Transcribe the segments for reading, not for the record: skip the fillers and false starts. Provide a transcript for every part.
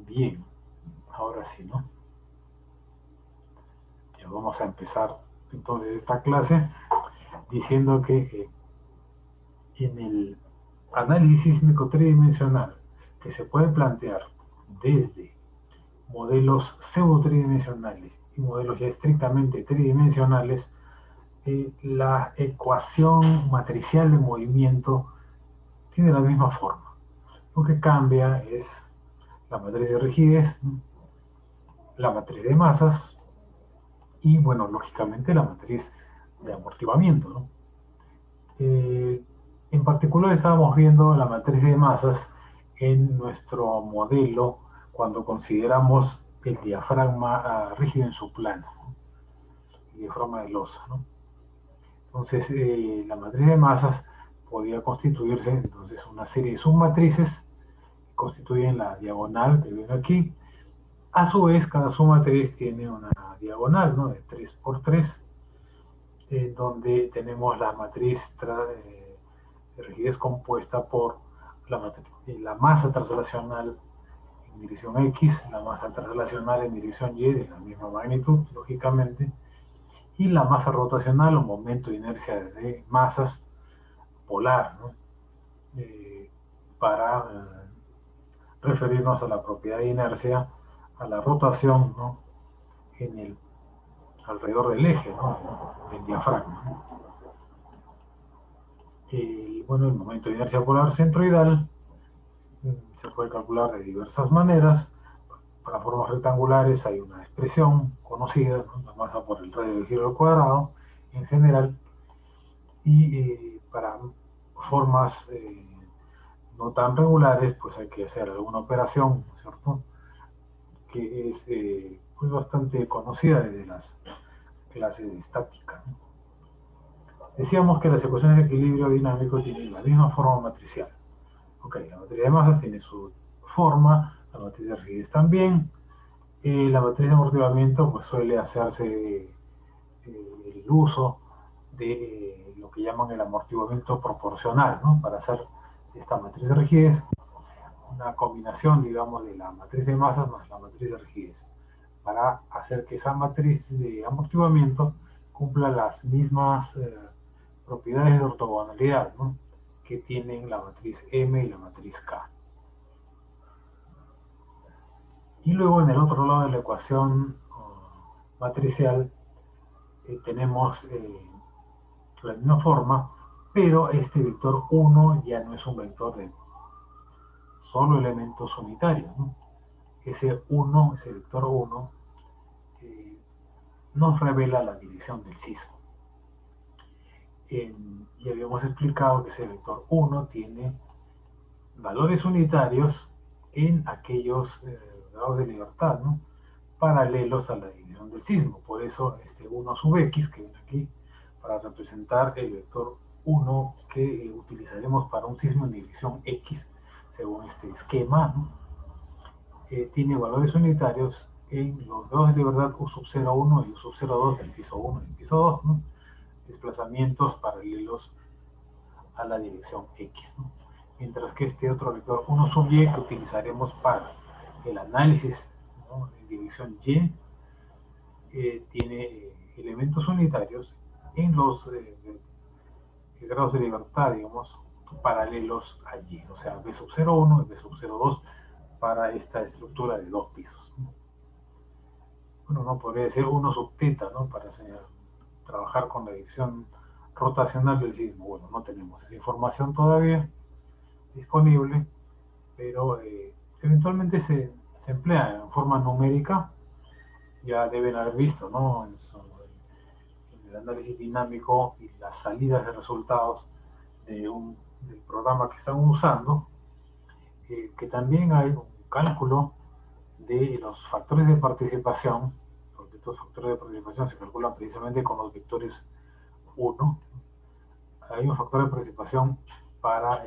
Bien, ahora sí, ¿no? Ya vamos a empezar entonces esta clase diciendo que en el análisis sísmico tridimensional que se puede plantear desde modelos pseudo-tridimensionales y modelos ya estrictamente tridimensionales, la ecuación matricial de movimiento tiene la misma forma. Lo que cambia es la matriz de rigidez, la matriz de masas y, bueno, lógicamente la matriz de amortiguamiento, ¿no? En particular estábamos viendo la matriz de masas en nuestro modelo cuando consideramos el diafragma rígido en su plano, ¿no? El diafragma de losa, ¿no? Entonces, la matriz de masas podía constituirse entonces una serie de submatrices que constituyen la diagonal que ven aquí. A su vez, cada submatriz tiene una diagonal, ¿no?, de 3 por 3, donde tenemos la matriz de rigidez compuesta por la masa translacional en dirección X, la masa translacional en dirección Y de la misma magnitud, lógicamente, y la masa rotacional o momento de inercia de masas polar, ¿no? Para referirnos a la propiedad de inercia, a la rotación, ¿no?, en el, alrededor del eje, ¿no?, del diafragma, ¿no? Bueno, el momento de inercia polar centroidal se puede calcular de diversas maneras. Para formas rectangulares hay una expresión conocida, ¿no?, la masa por el radio de giro al cuadrado en general, y para formas no tan regulares, pues hay que hacer alguna operación, ¿cierto?, que es pues bastante conocida desde las clases de estática, ¿no? Decíamos que las ecuaciones de equilibrio dinámico tienen la misma forma matricial. Ok, la matriz de masas tiene su forma, la matriz de rigidez también. La matriz de amortiguamiento pues suele hacerse el uso de lo que llaman el amortiguamiento proporcional, ¿no?, para hacer esta matriz de rigidez una combinación, digamos, de la matriz de masas más la matriz de rigidez, para hacer que esa matriz de amortiguamiento cumpla las mismas propiedades de ortogonalidad, ¿no?, que tienen la matriz M y la matriz K. Y luego en el otro lado de la ecuación matricial tenemos la misma forma, pero este vector 1 ya no es un vector de solo elementos unitarios, ¿no? Ese 1, ese vector 1, nos revela la dirección del sismo. Ya habíamos explicado que ese vector 1 tiene valores unitarios en aquellos grados de libertad, ¿no?, paralelos a la dirección del sismo. Por eso este 1 sub x que ven aquí, para representar el vector 1 que utilizaremos para un sismo en dirección x, según este esquema, ¿no?, tiene valores unitarios en los grados de libertad U sub 0,1 y U sub 0,2 del piso 1 y el piso 2, ¿no?, desplazamientos paralelos a la dirección x, ¿no?, mientras que este otro vector 1 sub y que utilizaremos para el análisis, ¿no?, en dirección y, tiene elementos unitarios en los grados de libertad, digamos, paralelos a y, o sea, b sub 0,1 y b sub 0,2 para esta estructura de dos pisos, ¿no? Bueno, no podría decir 1 sub teta, ¿no?, para trabajar con la dirección rotacional del sismo. Bueno, no tenemos esa información todavía disponible, pero eventualmente se emplea en forma numérica. Ya deben haber visto, ¿no?, en el análisis dinámico y las salidas de resultados del programa que están usando, que también hay un cálculo de los factores de participación, porque estos factores de participación se calculan precisamente con los vectores 1. Hay un factor de participación para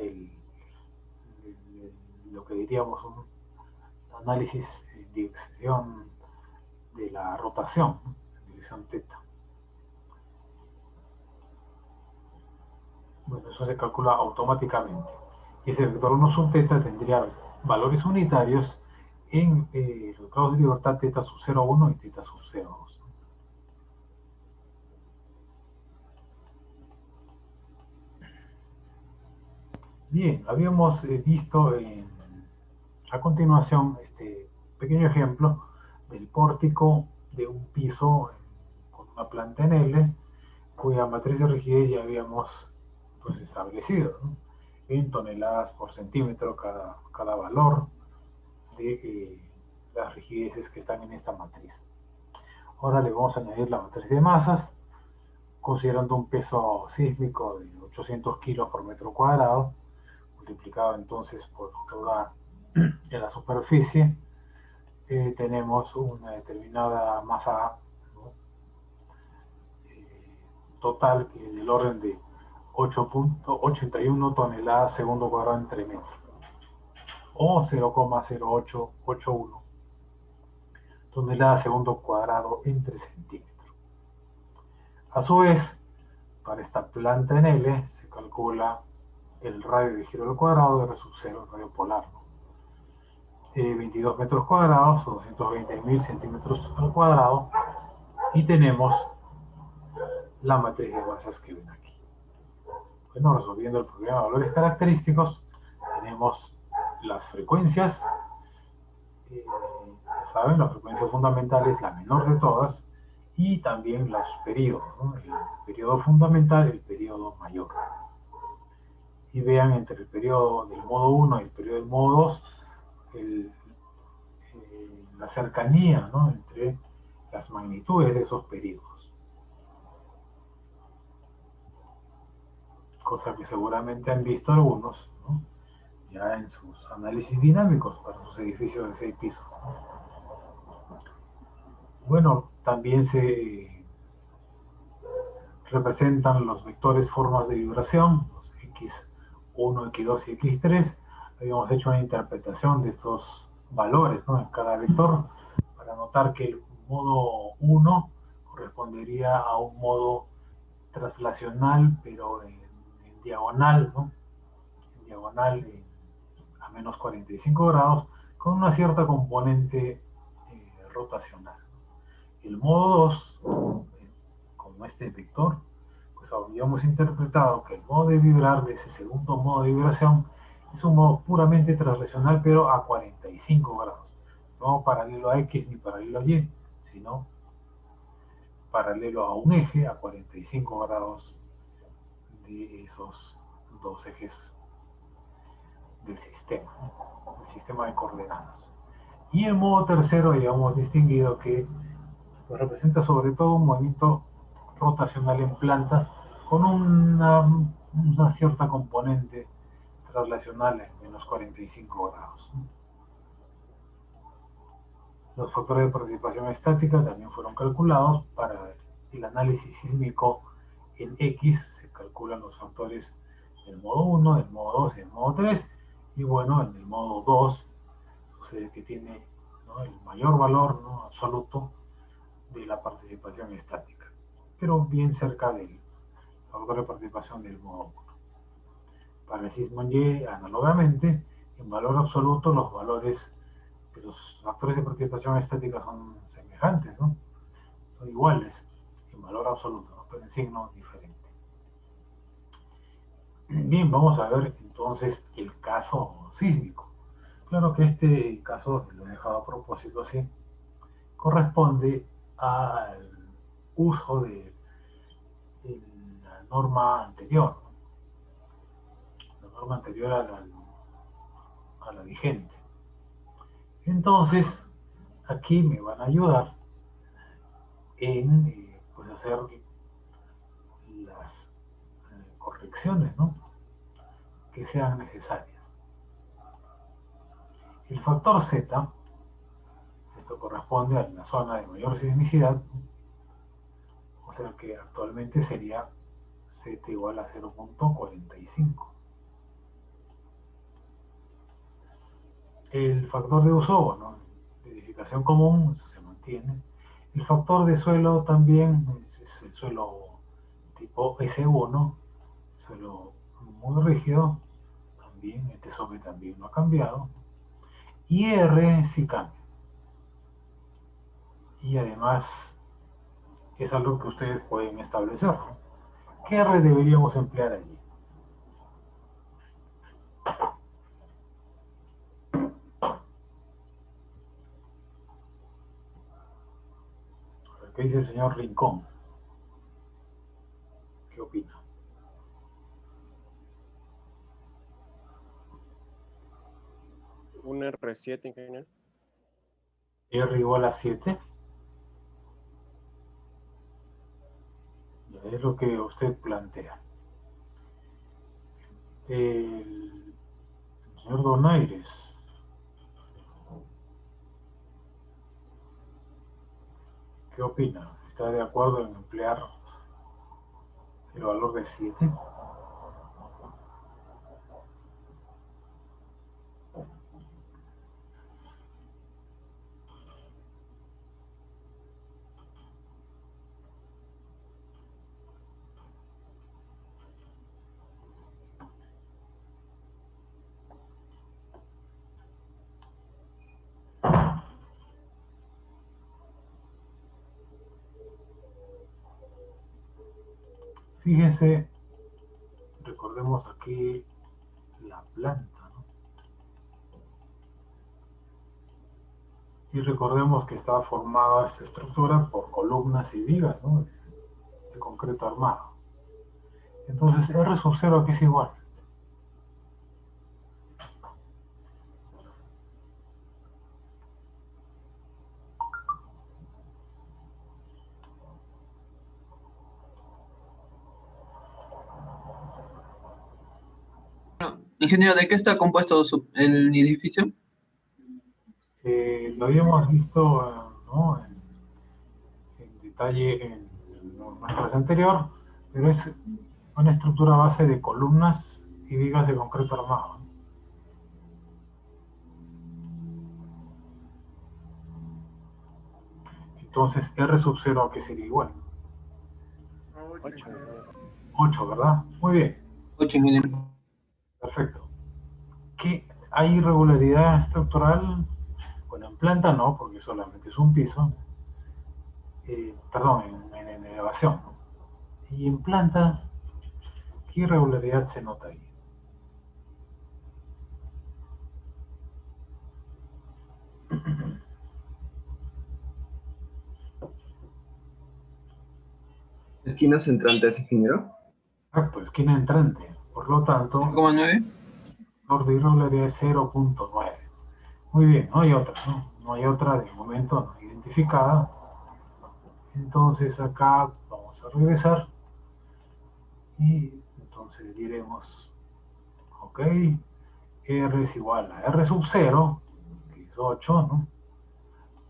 lo que diríamos un análisis en dirección de la rotación, ¿no?, en dirección teta. Bueno, eso se calcula automáticamente. Y ese vector 1 sub teta tendría valores unitarios en los grados de libertad teta sub 0,1 y teta sub 0,2. Bien, habíamos visto a continuación este pequeño ejemplo del pórtico de un piso con una planta en L, cuya matriz de rigidez ya habíamos pues, establecido, ¿no? En toneladas por centímetro cada valor de las rigideces que están en esta matriz. Ahora le vamos a añadir la matriz de masas, considerando un peso sísmico de 800 kilos por metro cuadrado, multiplicado entonces por toda la superficie. Tenemos una determinada masa, ¿no? Total que es del orden de 8.81 toneladas segundo cuadrado entre metro, o 0,0881 toneladas segundo cuadrado entre centímetro. A su vez, para esta planta en L se calcula el radio de giro al cuadrado de R sub 0, el radio polar, ¿no? 22 metros cuadrados o 220.000 centímetros al cuadrado, y tenemos la matriz de masas que ven aquí. Bueno, resolviendo el problema de valores característicos, tenemos las frecuencias, ya saben, la frecuencia fundamental es la menor de todas, y también los periodos, ¿no? El periodo fundamental y el periodo mayor. Y vean entre el periodo del modo 1 y el periodo del modo 2, la cercanía, ¿no? Entre las magnitudes de esos periodos. Cosa que seguramente han visto algunos, ¿no? Ya en sus análisis dinámicos para sus edificios de 6 pisos. Bueno, también se representan los vectores formas de vibración, los x1, x2 y x3. Habíamos hecho una interpretación de estos valores, ¿no? En cada vector, para notar que el modo 1 correspondería a un modo traslacional, pero en diagonal, ¿no? En diagonal a menos 45 grados, con una cierta componente rotacional. El modo 2, como este vector, pues habíamos interpretado que el modo de vibrar de ese segundo modo de vibración es un modo puramente translacional, pero a 45 grados. No paralelo a X ni paralelo a Y, sino paralelo a un eje a 45 grados de esos dos ejes del sistema de coordenadas. Y el modo tercero, habíamos distinguido que pues, representa sobre todo un movimiento rotacional en planta con una cierta componente traslacional en menos 45 grados. Los factores de participación estática también fueron calculados. Para el análisis sísmico en X se calculan los factores del modo 1, del modo 2 y del modo 3. Y bueno, en el modo 2 sucede que tiene, ¿no?, el mayor valor, ¿no?, absoluto de la participación estática, pero bien cerca del factor de participación del modo 1. Para el sismo en Y, análogamente, en valor absoluto los valores de los factores de participación estática son semejantes, ¿no? Son iguales en valor absoluto, ¿no?, pero en signo diferente. Bien, vamos a ver entonces el caso sísmico. Claro que este caso, lo he dejado a propósito así, corresponde al uso de la norma anterior, ¿no?, la norma anterior a la vigente. Entonces, aquí me van a ayudar en pues hacer las correcciones, ¿no?, que sean necesarias. El factor Z, esto corresponde a la zona de mayor sismicidad, o sea que actualmente sería Z igual a 0.45. El factor de uso, ¿no?, de edificación común, eso se mantiene. El factor de suelo también es el suelo tipo S1, suelo muy rígido, también, este sobre también no ha cambiado. Y R sí cambia. Y además es algo que ustedes pueden establecer, ¿no? ¿Qué R deberíamos emplear allí? ¿Qué dice el señor Rincón? ¿Qué opina? Un R7, ingeniero. R igual a 7. Es lo que usted plantea. El señor Donaires, ¿qué opina? ¿Está de acuerdo en emplear el valor de 7? Fíjense, recordemos aquí la planta, ¿no? Y recordemos que está formada esta estructura por columnas y vigas, ¿no? De concreto armado. Entonces R sub 0 aquí es igual. Ingeniero, ¿de qué está compuesto el edificio? Lo habíamos visto, ¿no? En detalle en una clase anterior, pero es una estructura a base de columnas y vigas de concreto armado. Entonces R sub 0 que sería igual. 8. 8, ¿verdad? Muy bien, 8, ingeniero. perfecto. ¿Qué hay irregularidad estructural? Bueno, en planta no, porque solamente es un piso. Perdón, en elevación, ¿no? Y en planta, ¿qué irregularidad se nota ahí? Esquinas entrantes, ingeniero. Exacto, esquina entrante. Por lo tanto, 5,9. el de irregularidad es 0.9. Muy bien, no hay otra, ¿no? No hay otra de momento no identificada. Entonces acá vamos a regresar y entonces diremos, ok, R es igual a R sub 0, que es 8, ¿no?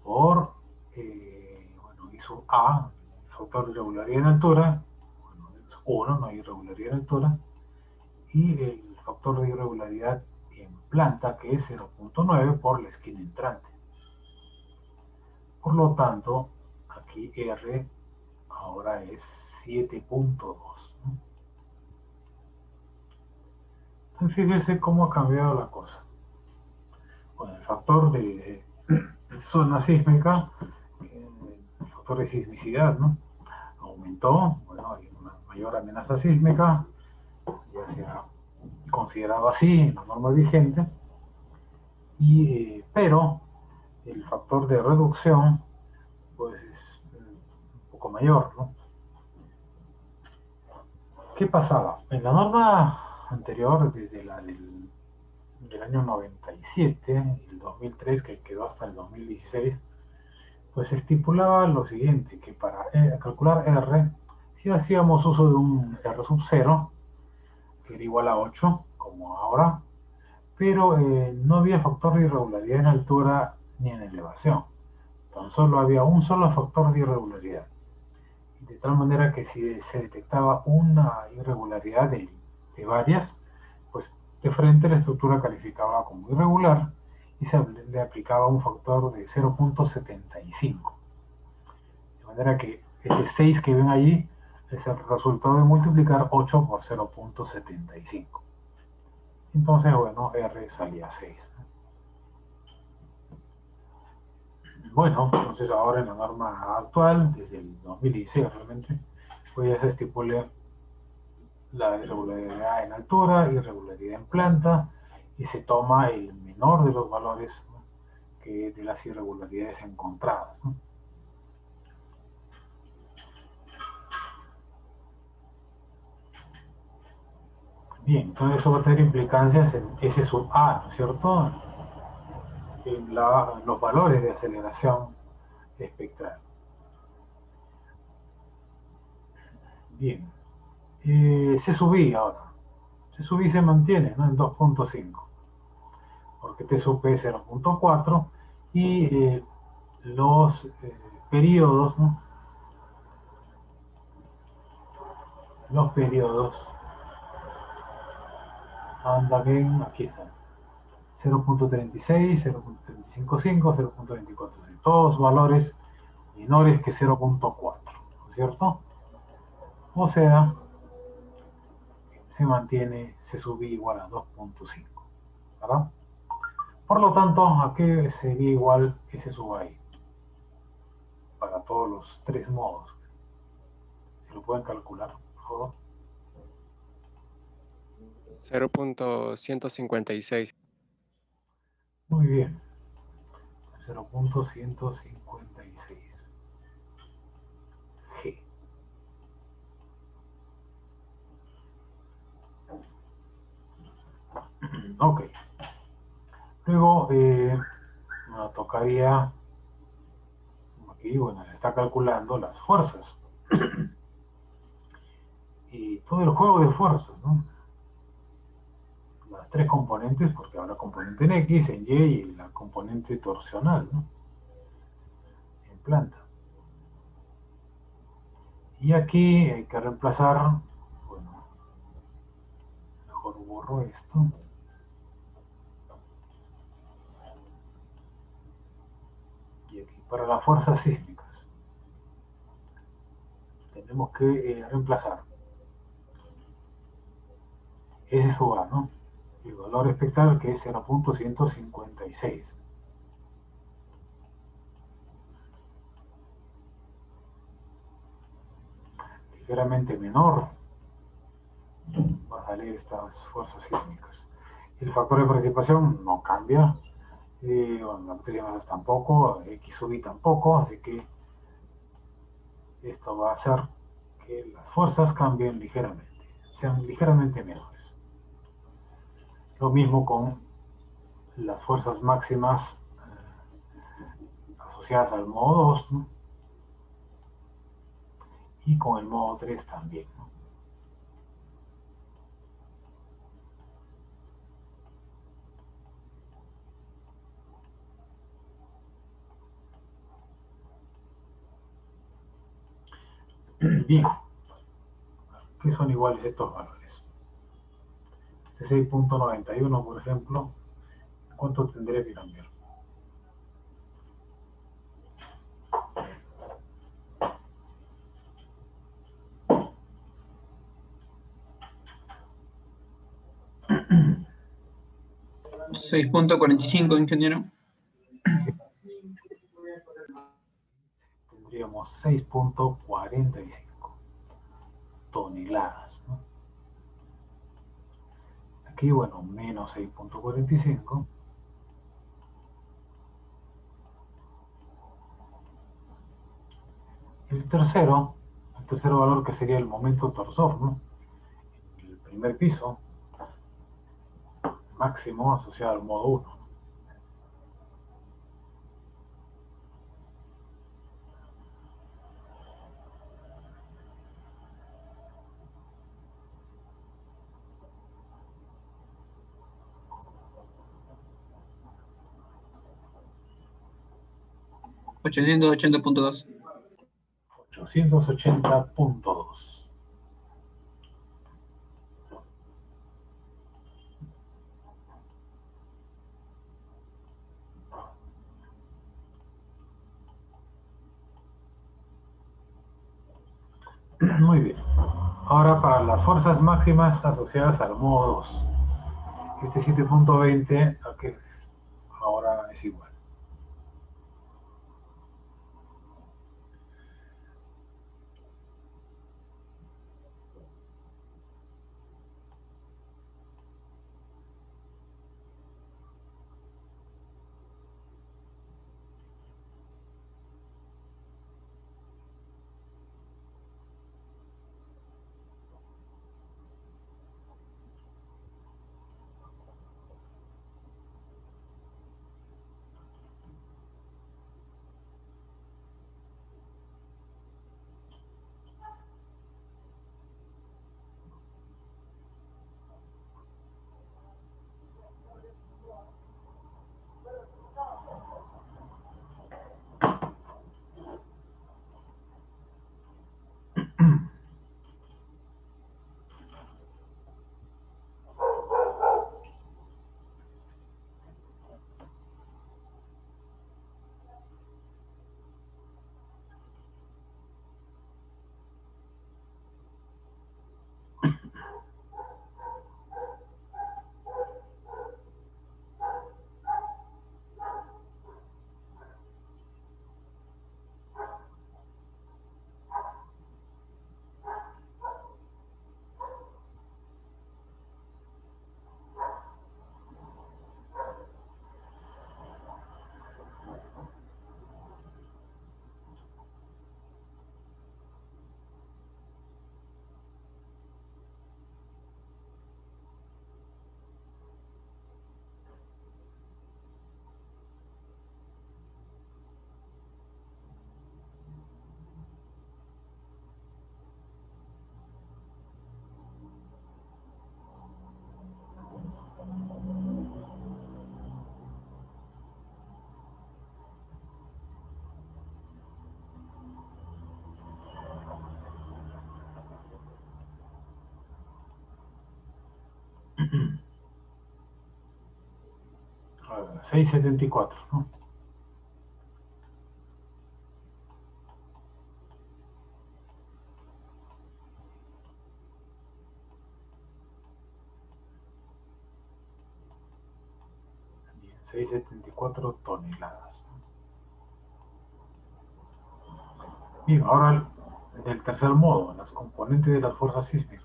Por, bueno, I sub A, el factor de irregularidad en altura, bueno, es 1, no hay irregularidad en altura, y el factor de irregularidad en planta, que es 0.9 por la esquina entrante. Por lo tanto, aquí R ahora es 7.2, ¿no? Entonces fíjese cómo ha cambiado la cosa. Con el factor de zona sísmica, el factor de sismicidad, ¿no? Aumentó, bueno, hay una mayor amenaza sísmica, ya se ha considerado así en la norma vigente, pero el factor de reducción pues es un poco mayor, ¿no? ¿Qué pasaba? En la norma anterior, desde la del año 97, el 2003, que quedó hasta el 2016, pues estipulaba lo siguiente, que para calcular R, si hacíamos uso de un R sub 0, que era igual a 8, como ahora, pero no había factor de irregularidad en altura ni en elevación. Tan solo había un solo factor de irregularidad. De tal manera que si se detectaba una irregularidad de varias, pues de frente la estructura calificaba como irregular y se le aplicaba un factor de 0.75. De manera que ese 6 que ven allí es el resultado de multiplicar 8 por 0.75. Entonces, bueno, R salía 6. Bueno, entonces ahora en la norma actual, desde el 2016 realmente, pues ya se estipula la irregularidad en altura, irregularidad en planta, y se toma el menor de los valores, ¿no?, que de las irregularidades encontradas, ¿no? Bien, entonces eso va a tener implicancias en S sub A, ¿no es cierto? En los valores de aceleración espectral. Bien, C sub I ahora. C sub I se mantiene, ¿no?, en 2.5, porque T sub P es 0.4 y los periodos, ¿no?, los periodos andan bien, aquí están, 0.36, 0.355, 0.24, todos valores menores que 0.4, ¿no es cierto? O sea, se mantiene C sub I igual a 2.5, ¿verdad? Por lo tanto, aquí sería igual S sub I para todos los tres modos. ¿Se lo pueden calcular, por favor? 0.156. Muy bien. 0.156 G. Ok. Luego me tocaría, aquí, bueno, se está calculando las fuerzas. Y todo el juego de fuerzas, ¿no? Las tres componentes, porque habrá componente en X, en Y y la componente torsional, ¿no?, en planta. Y aquí hay que reemplazar, bueno, mejor borro esto. Y aquí para las fuerzas sísmicas tenemos que reemplazar S sub A, ¿no?, el valor espectral, que es 0.156. Ligeramente menor va a salir estas fuerzas sísmicas. El factor de participación no cambia, bueno, la materia de masas tampoco, X sub I tampoco, así que esto va a hacer que las fuerzas cambien ligeramente, sean ligeramente menores. Lo mismo con las fuerzas máximas asociadas al modo 2, ¿no?, y con el modo 3 también, ¿no? Bien, ¿qué son iguales estos valores? Este 6.91, por ejemplo, ¿cuánto tendría que cambiar? $6.45, ingeniero. Tendríamos 6.45 toneladas, ¿no? Aquí, bueno, menos 6.45. El tercero valor, que sería el momento torsor, ¿no?, el primer piso máximo asociado al modo 1. $880.2. 880.2. Muy bien. Ahora para las fuerzas máximas asociadas al modo 2. Este 7.20 aquí ahora es igual. A ver, 674, ¿no? Bien, 674 toneladas. Bien, ahora del tercer modo, las componentes de las fuerzas sísmicas.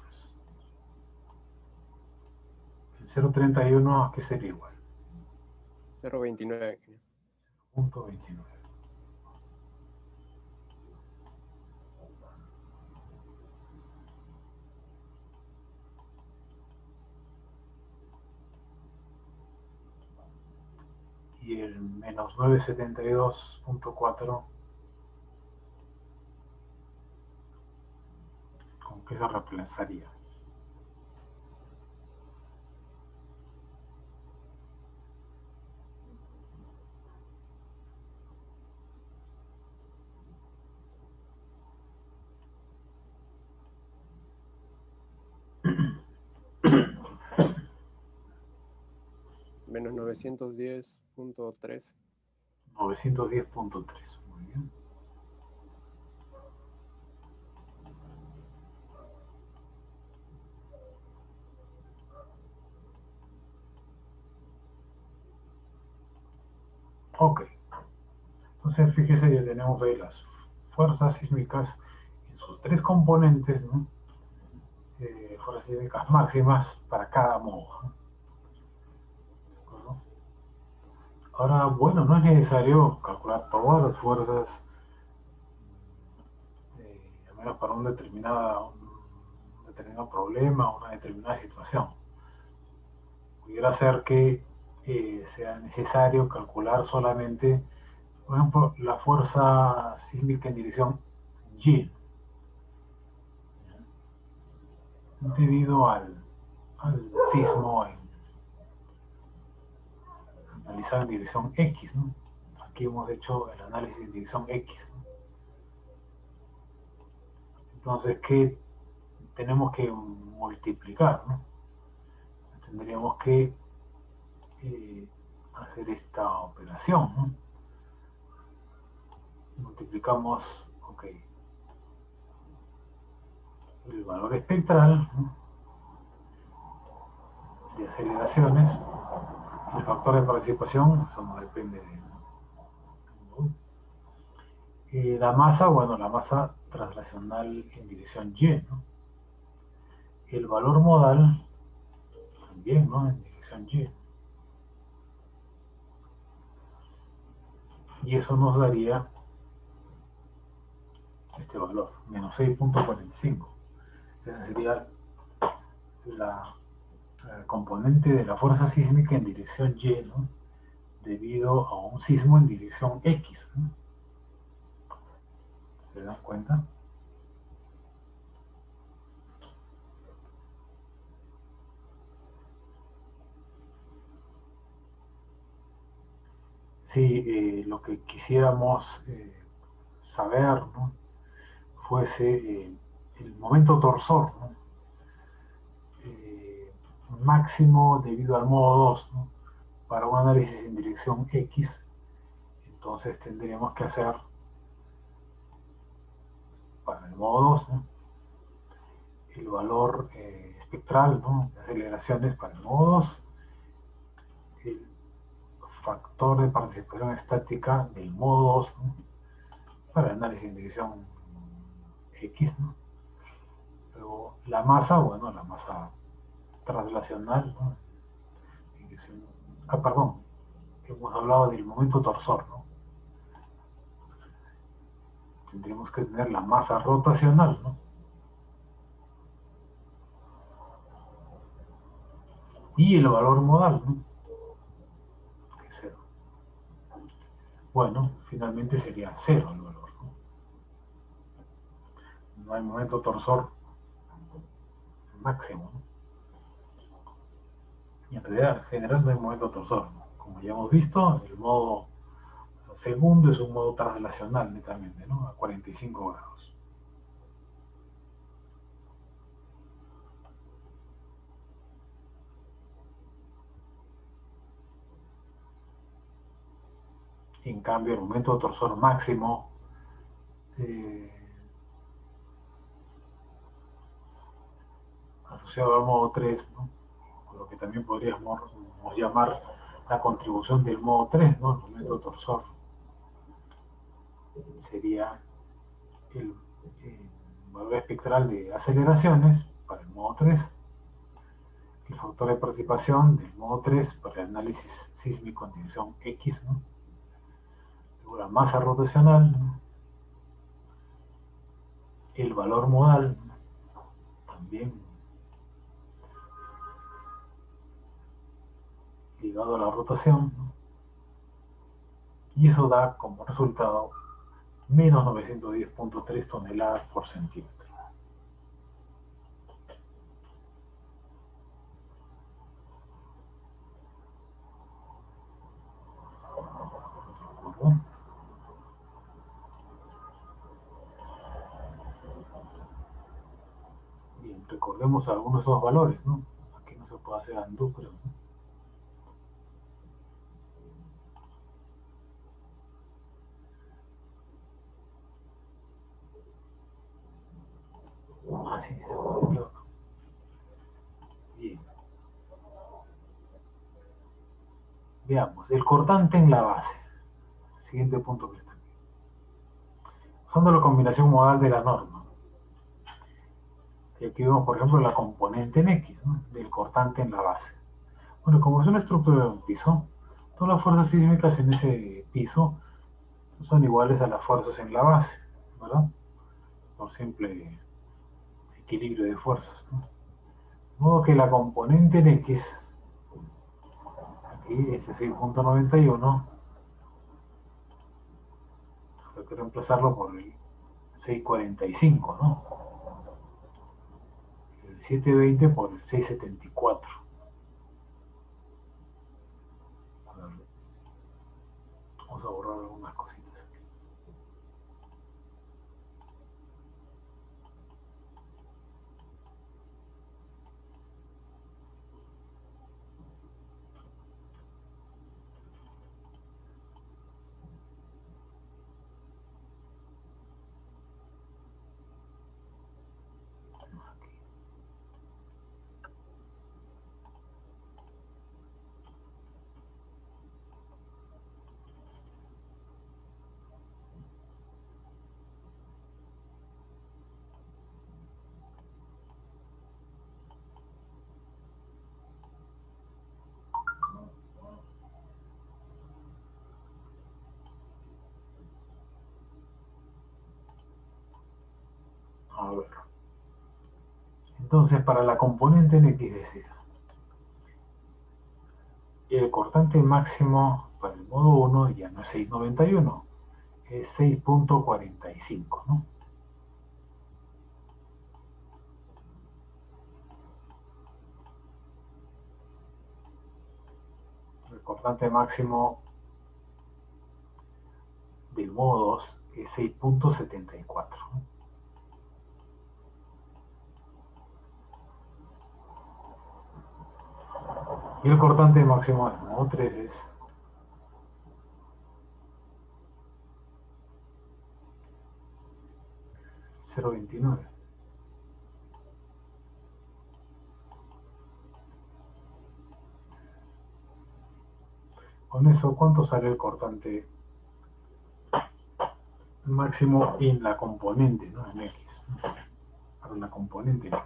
El 0,31, ¿a qué sería igual? 0,29, ingeniero. 0,29. Y el menos 972.4, ¿con qué se reemplazaría? Menos 910.3. 910.3, muy bien. Ok, entonces fíjese, ya tenemos ahí las fuerzas sísmicas en sus tres componentes, ¿no? Fuerzas sísmicas máximas para cada modo, ¿no? ¿De acuerdo? Ahora, bueno, no es necesario calcular todas las fuerzas, al menos para un determinado problema, una determinada situación. Pudiera ser que sea necesario calcular solamente, por ejemplo, la fuerza sísmica en dirección Y, debido al sismo analizado en dirección X, ¿no? Aquí hemos hecho el análisis en dirección X, ¿no? Entonces, ¿qué tenemos que multiplicar, ¿no? Tendríamos que hacer esta operación, ¿no? Multiplicamos, ok, el valor espectral, ¿no?, de aceleraciones, el factor de participación, eso no depende de, ¿no? La masa, bueno, la masa traslacional en dirección Y, ¿no? El valor modal también, ¿no?, en dirección Y. Y eso nos daría este valor, menos 6.45. Esa sería la componente de la fuerza sísmica en dirección Y, ¿no?, debido a un sismo en dirección X, ¿no? ¿Se dan cuenta? Si lo que quisiéramos saber, ¿no?, fuese el momento torsor, ¿no?, máximo debido al modo 2, ¿no?, para un análisis en dirección X, entonces tendríamos que hacer para el modo 2, ¿no?, el valor espectral, ¿no?, de aceleraciones para el modo 2, el factor de participación estática del modo 2, ¿no?, para el análisis en dirección X, ¿no? Luego la masa, bueno, la masa traslacional, ¿no?, perdón, hemos hablado del momento torsor, ¿no? Tendríamos que tener la masa rotacional, ¿no?, y el valor modal, ¿no?, que es 0. Bueno, finalmente sería 0 el valor, ¿no? No hay momento torsor máximo, ¿no? Y en realidad, en general, no hay momento torsor, ¿no? Como ya hemos visto, el modo segundo es un modo traslacional netamente, ¿no?, a 45 grados. En cambio, el momento torsor máximo asociado al modo 3, ¿no? Lo que también podríamos llamar la contribución del modo 3, ¿no? El momento torsor sería el valor espectral de aceleraciones para el modo 3, el factor de participación del modo 3 para el análisis sísmico en dimensión X, ¿no? Luego la masa rotacional, ¿no? El valor modal, ¿no? También ligado a la rotación, ¿no? Y eso da como resultado menos 910.3 toneladas por centímetro. ¿No? Bien, recordemos algunos de esos valores, ¿no? Aquí no se puede hacer undo, pero así se puede. Bien. Veamos, el cortante en la base. Siguiente punto que está aquí. Usando la combinación modal de la norma. Y aquí vemos, por ejemplo, la componente en X, ¿no? Del cortante en la base. Bueno, como es una estructura de un piso, todas las fuerzas sísmicas en ese piso son iguales a las fuerzas en la base, ¿verdad? Por simple equilibrio de fuerzas, ¿no? De modo que la componente en X, aquí es 6.91, hay que reemplazarlo por el 6.45, ¿no? El 7.20 por el 6.74. Vamos a borrar algunas cositas aquí. A ver. Entonces, para la componente en X, es decir, el cortante máximo para el modo 1 ya no es 6.91, es 6.45, ¿no? El cortante máximo del modo 2 es 6.74, ¿no? Y el cortante máximo del modo 3 es 0.29. Con eso, ¿cuánto sale el cortante máximo en la componente, ¿no? En X, ¿no? Para la componente en X.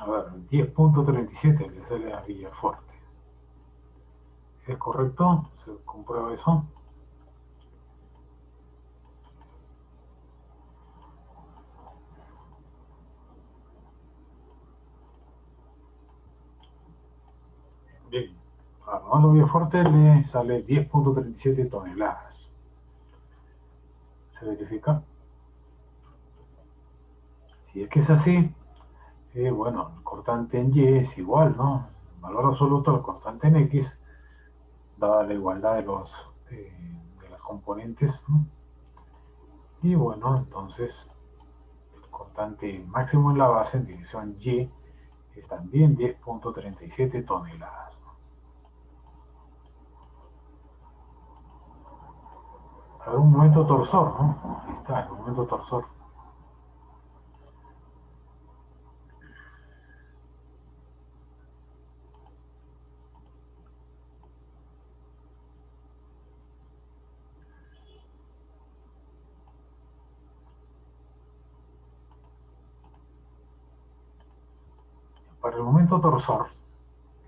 A ver, 10.37 le sale a Villaforte. ¿Es correcto? ¿Se comprueba eso? Bien. A Armando Villaforte le sale 10.37 toneladas. ¿Se verifica? Si es que es así, bueno, el cortante en Y es igual, ¿no? El valor absoluto del cortante en X, dada la igualdad de las componentes, ¿no? Y bueno, entonces el cortante máximo en la base en dirección Y es también 10.37 toneladas, ¿no? A ver, un momento torsor, ¿no? Ahí está, el momento torsor. Para el momento torsor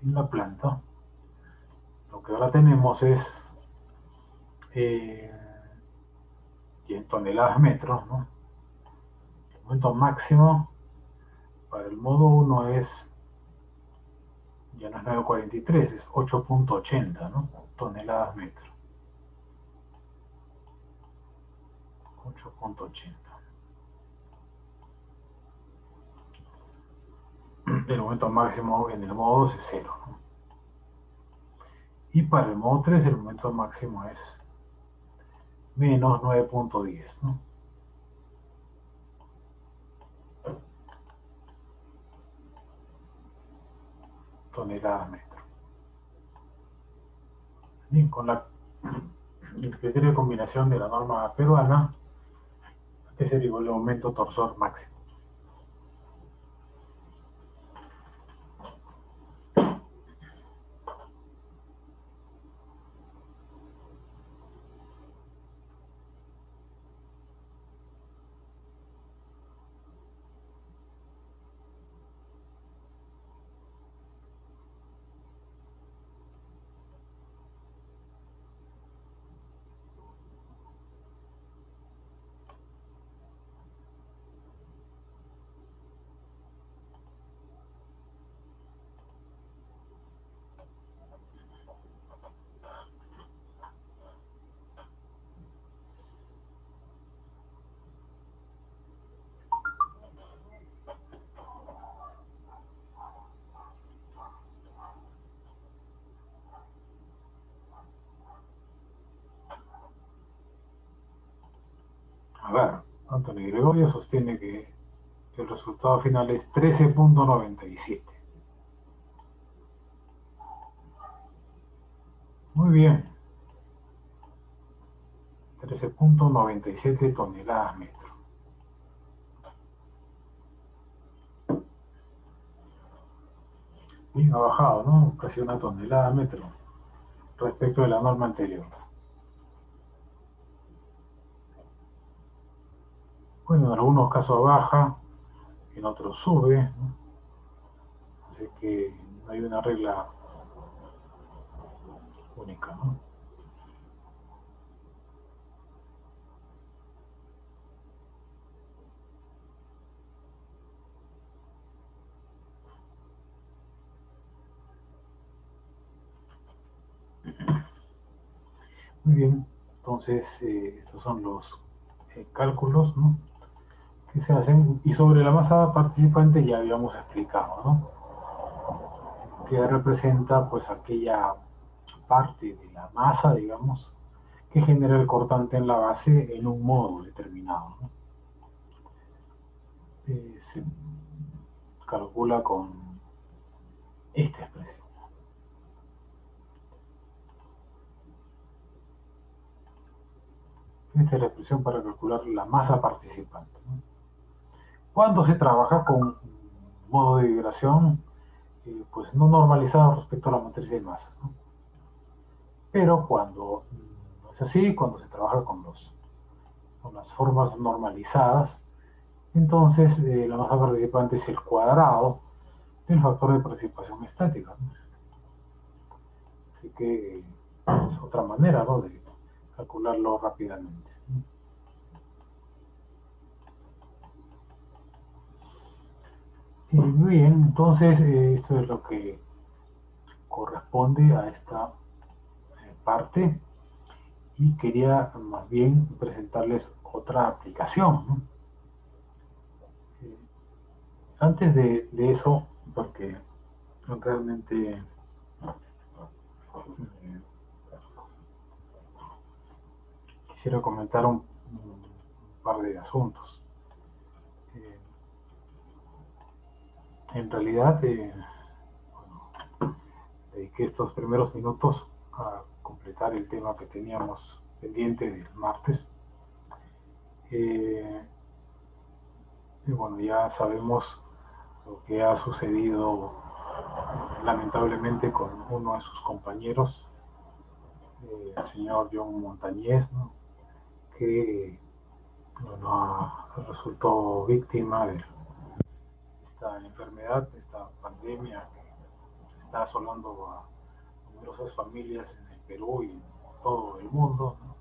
en la planta, lo que ahora tenemos es y en toneladas metros, ¿no? El momento máximo para el modo 1 es, ya no es 9,43, es 8,80, ¿no? Toneladas metro. 8,80. El momento máximo en el modo 2 es 0, ¿no? Y para el modo 3 el momento máximo es menos 9,10, ¿no? Toneladas metro. Y con el criterio de combinación de la norma peruana, que sería el momento torsor máximo. A ver, Anthony Gregorio sostiene que el resultado final es 13,97. Muy bien. 13,97 toneladas metro. Bien, ha bajado, ¿no? Casi una tonelada metro respecto de la norma anterior. Bueno, en algunos casos baja, en otros sube, ¿no? Así que no hay una regla única, ¿no? Muy bien, entonces estos son los cálculos, ¿no?, que se hacen, y sobre la masa participante ya habíamos explicado, ¿no?, que representa pues aquella parte de la masa, digamos, que genera el cortante en la base en un modo determinado, ¿no? Se calcula con esta expresión. Esta es la expresión para calcular la masa participante, ¿no? Cuando se trabaja con modo de vibración, pues no normalizado respecto a la matriz de masas, ¿no? Pero cuando no es así, cuando se trabaja con las formas normalizadas, entonces la masa participante es el cuadrado del factor de precipitación estática, ¿no? Así que es otra manera, ¿no?, de calcularlo rápidamente. Muy bien, entonces esto es lo que corresponde a esta parte, y quería más bien presentarles otra aplicación, ¿no? Antes de eso, porque realmente quisiera comentar un par de asuntos. En realidad, bueno, dediqué estos primeros minutos a completar el tema que teníamos pendiente del martes. Y bueno, ya sabemos lo que ha sucedido lamentablemente con uno de sus compañeros, el señor John Montañez, ¿no?, que bueno, resultó víctima de esta enfermedad, de esta pandemia que está asolando a numerosas familias en el Perú y en todo el mundo, ¿no?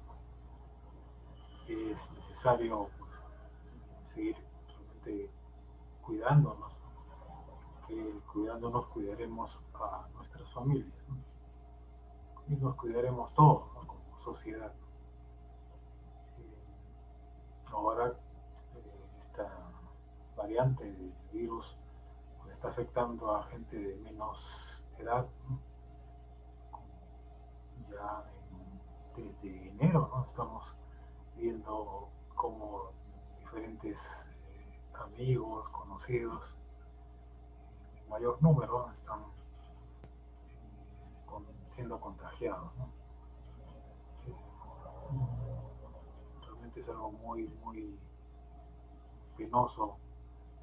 Es necesario, pues, seguir realmente cuidándonos, que cuidándonos cuidaremos a nuestras familias, ¿no?, y nos cuidaremos todos, ¿no?, como sociedad. Ahora esta variante del virus pues, está afectando a gente de menos edad, ¿no? Ya desde enero, ¿no?, estamos viendo cómo diferentes amigos, conocidos, en mayor número, ¿no?, están siendo contagiados, ¿no? Realmente es algo muy, muy penoso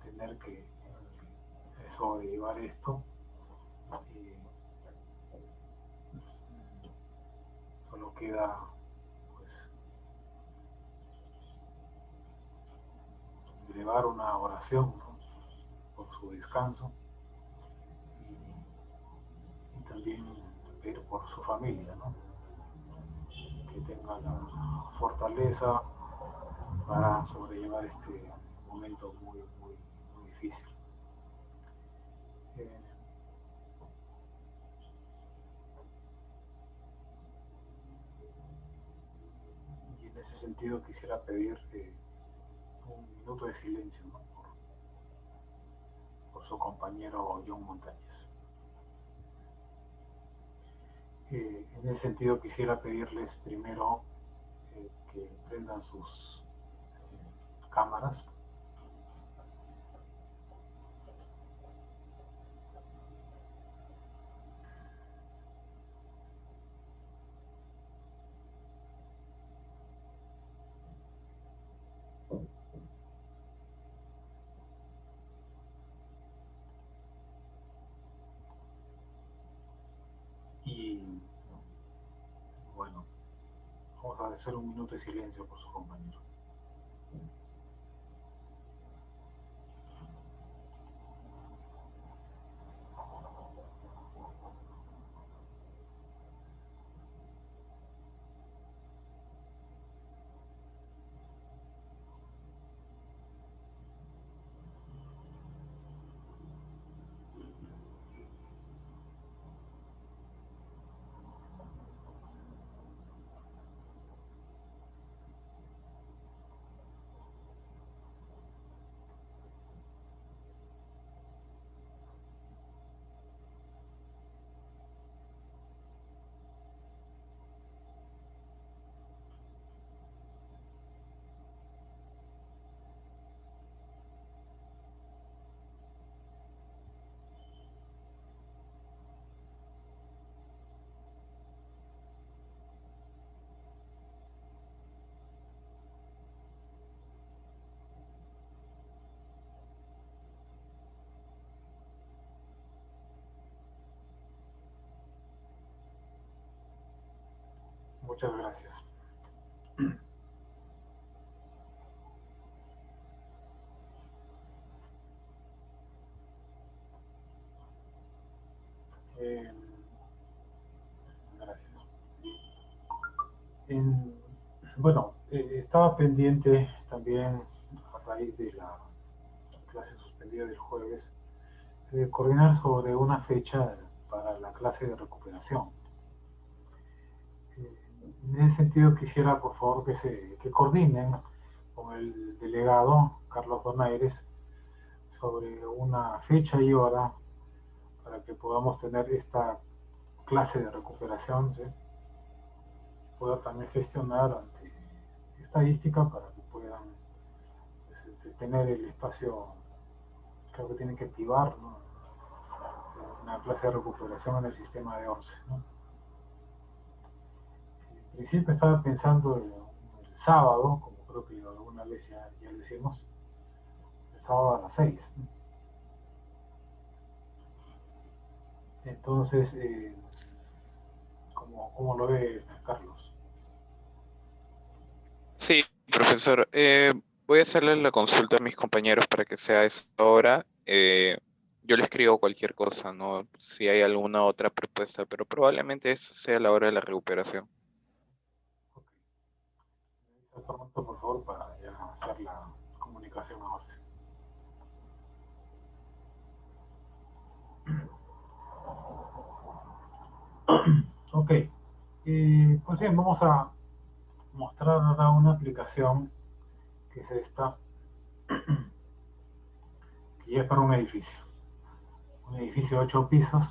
tener que sobrellevar esto, y pues, solo queda pues elevar una oración, ¿no?, por su descanso, y también pedir por su familia, ¿no?, que tenga la fortaleza para sobrellevar este momento muy, muy, muy difícil. Eh, y en ese sentido quisiera pedir un minuto de silencio, ¿no?, por su compañero John Montañez. En ese sentido quisiera pedirles primero que prendan sus cámaras. Y bueno, vamos a hacer un minuto de silencio por su compañero. Muchas gracias. Eh, gracias. En- bueno, estaba pendiente también a raíz de la clase suspendida del jueves, coordinar sobre una fecha para la clase de recuperación. En ese sentido quisiera por favor que coordinen con el delegado Carlos Donaires sobre una fecha y hora para que podamos tener esta clase de recuperación, ¿sí? Pueda también gestionar ante estadística para que puedan pues, tener el espacio. Creo que tienen que activar, ¿no? Una clase de recuperación en el sistema de ONCE, ¿no? En principio estaba pensando el sábado, como creo que alguna vez ya lo hicimos, el sábado a las 6, ¿no? Entonces, ¿cómo lo ve Carlos? Sí, profesor. Voy a hacerle la consulta a mis compañeros para que sea esa hora. Yo le escribo cualquier cosa, ¿no? Si hay alguna otra propuesta, pero probablemente esa sea la hora de la recuperación. Ok. Pronto, por favor, para ya hacer la comunicación ahora. Ok. Pues bien, vamos a mostrar ahora una aplicación que es esta, que ya es para un edificio. Un edificio de 8 pisos,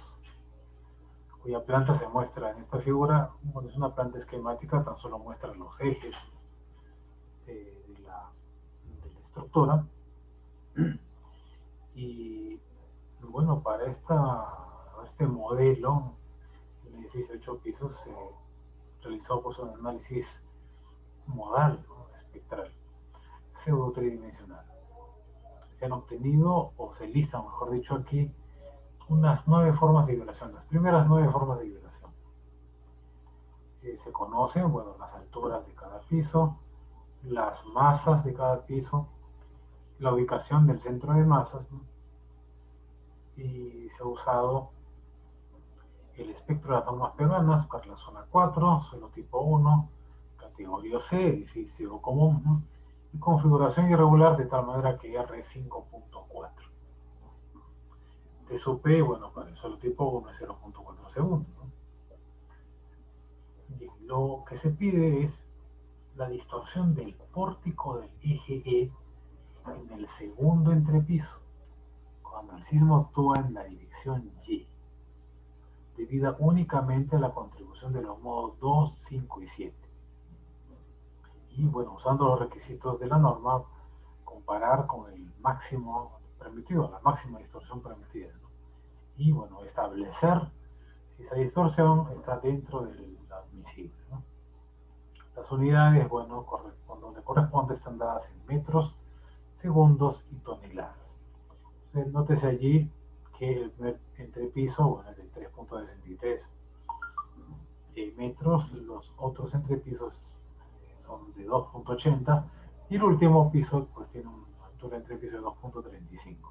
cuya planta se muestra en esta figura. Bueno, es una planta esquemática, tan solo muestra los ejes de la estructura. Y bueno, para este modelo, un edificio de 8 pisos, se realizó pues, un análisis modal, ¿no? Espectral, pseudo tridimensional. Se han obtenido, o se listan, mejor dicho, aquí unas 9 formas de vibración, las primeras 9 formas de vibración. Se conocen, bueno, las alturas de cada piso, las masas de cada piso, la ubicación del centro de masas, ¿no? Y se ha usado el espectro de las normas peruanas para la zona 4, suelo tipo 1, categoría C, edificio común, ¿no? Y configuración irregular de tal manera que R5.4. De su P, bueno, para el suelo tipo 1 es 0.4 segundos, ¿no? Bien, lo que se pide es la distorsión del pórtico del eje E en el segundo entrepiso, cuando el sismo actúa en la dirección Y, debida únicamente a la contribución de los modos 2, 5 y 7. Y bueno, usando los requisitos de la norma, comparar con el máximo permitido, la máxima distorsión permitida, ¿no? Y bueno, establecer si esa distorsión está dentro del admisible, ¿no? Las unidades, bueno, donde corresponde están dadas en metros, segundos y toneladas. Entonces, nótese allí que el primer entrepiso, bueno, es de 3.63 metros, los otros entrepisos son de 2.80 y el último piso pues tiene una altura de entrepiso de 2.35.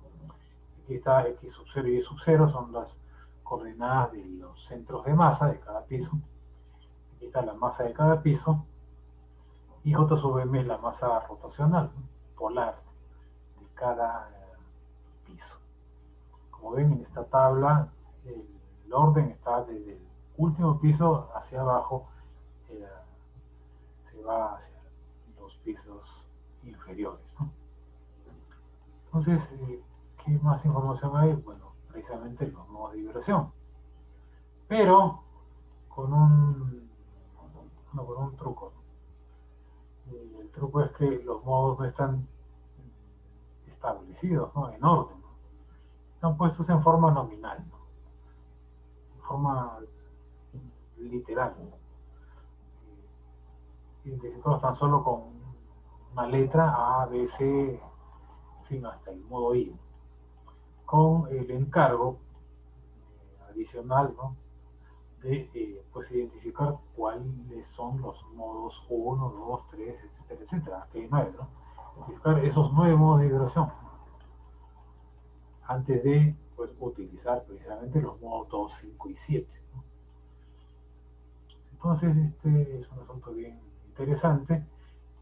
Aquí está X sub 0 y Y sub 0, son las coordenadas de los centros de masa de cada piso. Aquí está la masa de cada piso y J sub M es la masa rotacional, ¿no? Polar de cada piso. Como ven en esta tabla, el orden está desde el último piso hacia abajo, se va hacia los pisos inferiores, ¿no? Entonces, ¿qué más información hay? Bueno, precisamente los modos de vibración, pero con con un truco. El truco es que los modos no están establecidos, ¿no? En orden, ¿no? Están puestos en forma nominal, ¿no? En forma literal, ¿no? Identificados tan solo con una letra A, B, C, en fin, hasta el modo I, ¿no? Con el encargo adicional, ¿no? De pues identificar cuáles son los modos 1, 2, 3, etcétera, etcétera. Aquí hay 9, ¿no? Identificar esos 9 modos de vibración antes de pues, utilizar precisamente los modos 2, 5 y 7, ¿no? Entonces, este es un asunto bien interesante.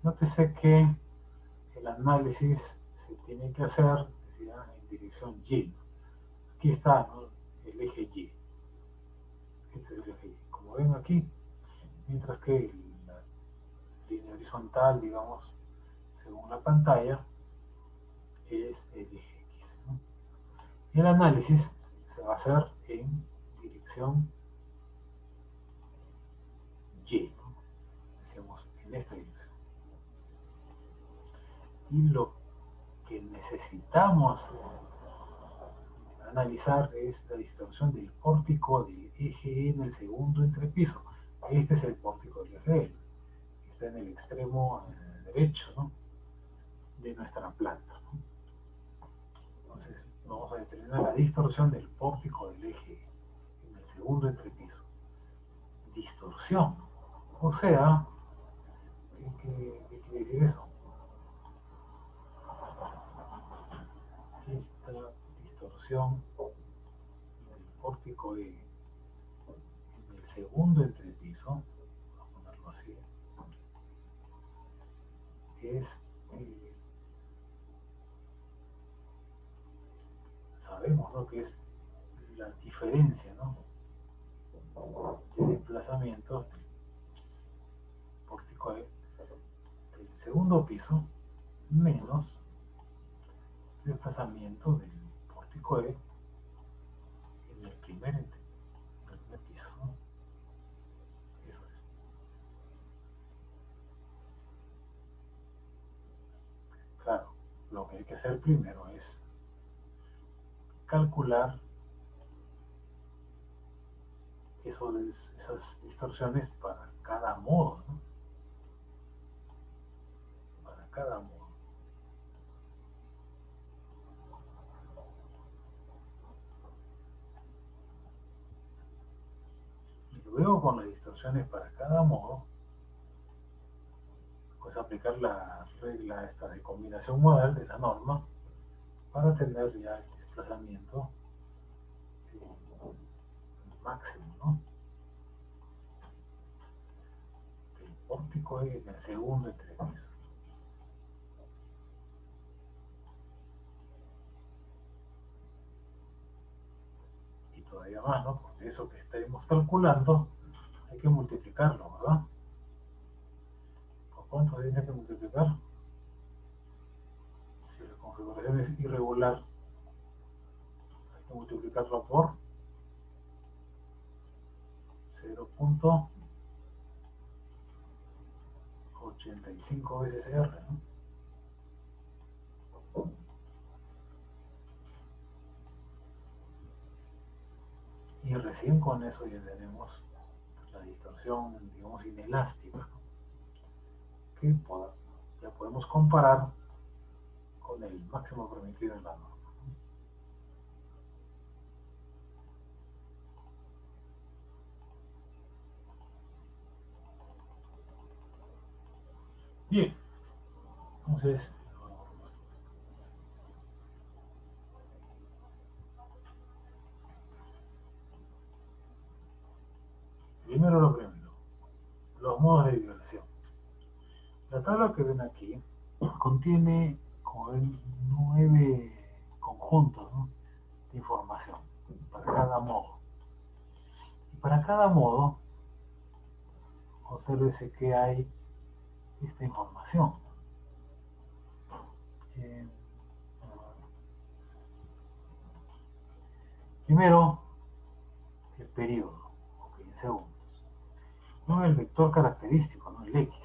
Nótese que el análisis se tiene que hacer, decía, en dirección Y. Aquí está, ¿no?, el eje Y. Este es el eje Y. Como ven aquí, mientras que la línea horizontal, digamos, según la pantalla, es el eje X, ¿no? Y el análisis se va a hacer en dirección Y, ¿no? Decíamos, en esta dirección. Y lo que necesitamos analizar es la distorsión del pórtico del eje en el segundo entrepiso. Este es el pórtico del eje, que está en el extremo derecho, ¿no?, de nuestra planta, ¿no? Entonces vamos a determinar la distorsión del pórtico del eje en el segundo entrepiso. Distorsión, o sea, ¿qué quiere decir eso? Esta distorsión del pórtico en el segundo entrepiso, vamos a ponerlo así, es, sabemos, ¿no?, que es la diferencia, ¿no?, de desplazamientos del pórtico del segundo piso menos desplazamiento del pórtico en el primer piso, ¿no? Eso es. Claro, lo que hay que hacer primero es calcular esas distorsiones para cada modo, ¿no? Para cada modo. Y luego, con las distorsiones para cada modo, pues aplicar la regla esta de combinación modal de la norma para tener ya el desplazamiento máximo, ¿no?, del pórtico en el segundo entrepiso. Y todavía más, ¿no?, porque eso que estemos calculando hay que multiplicarlo, ¿verdad? ¿Por cuánto se tiene que multiplicar? Si la configuración es irregular, hay que multiplicarlo por 0.85 veces R, ¿no? Y recién con eso ya tenemos la distorsión, digamos, inelástica, ¿no?, que ya podemos comparar con el máximo permitido en la norma. Bien, entonces, primero lo primero, los modos de violación. La tabla que ven aquí contiene, como ven, 9 conjuntos, ¿no?, de información para cada modo. Y para cada modo, obsérvese que hay esta información. Primero, el periodo, en segundos. No el vector característico, no el X.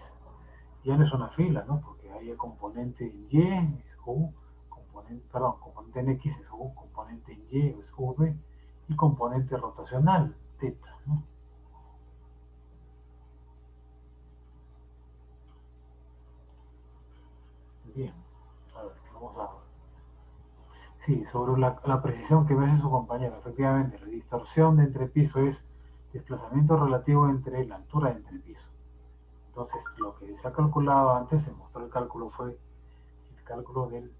Ya no es una fila, ¿no?, porque hay el componente en Y, es U, componente en X es U, componente en Y es V, y componente rotacional, teta, ¿no? Bien, a ver, vamos a ver. Sí, sobre la precisión que me hace su compañero, efectivamente, la distorsión de entrepiso es desplazamiento relativo entre la altura de entrepiso. Entonces, lo que se ha calculado antes, se mostró el cálculo, fue el cálculo del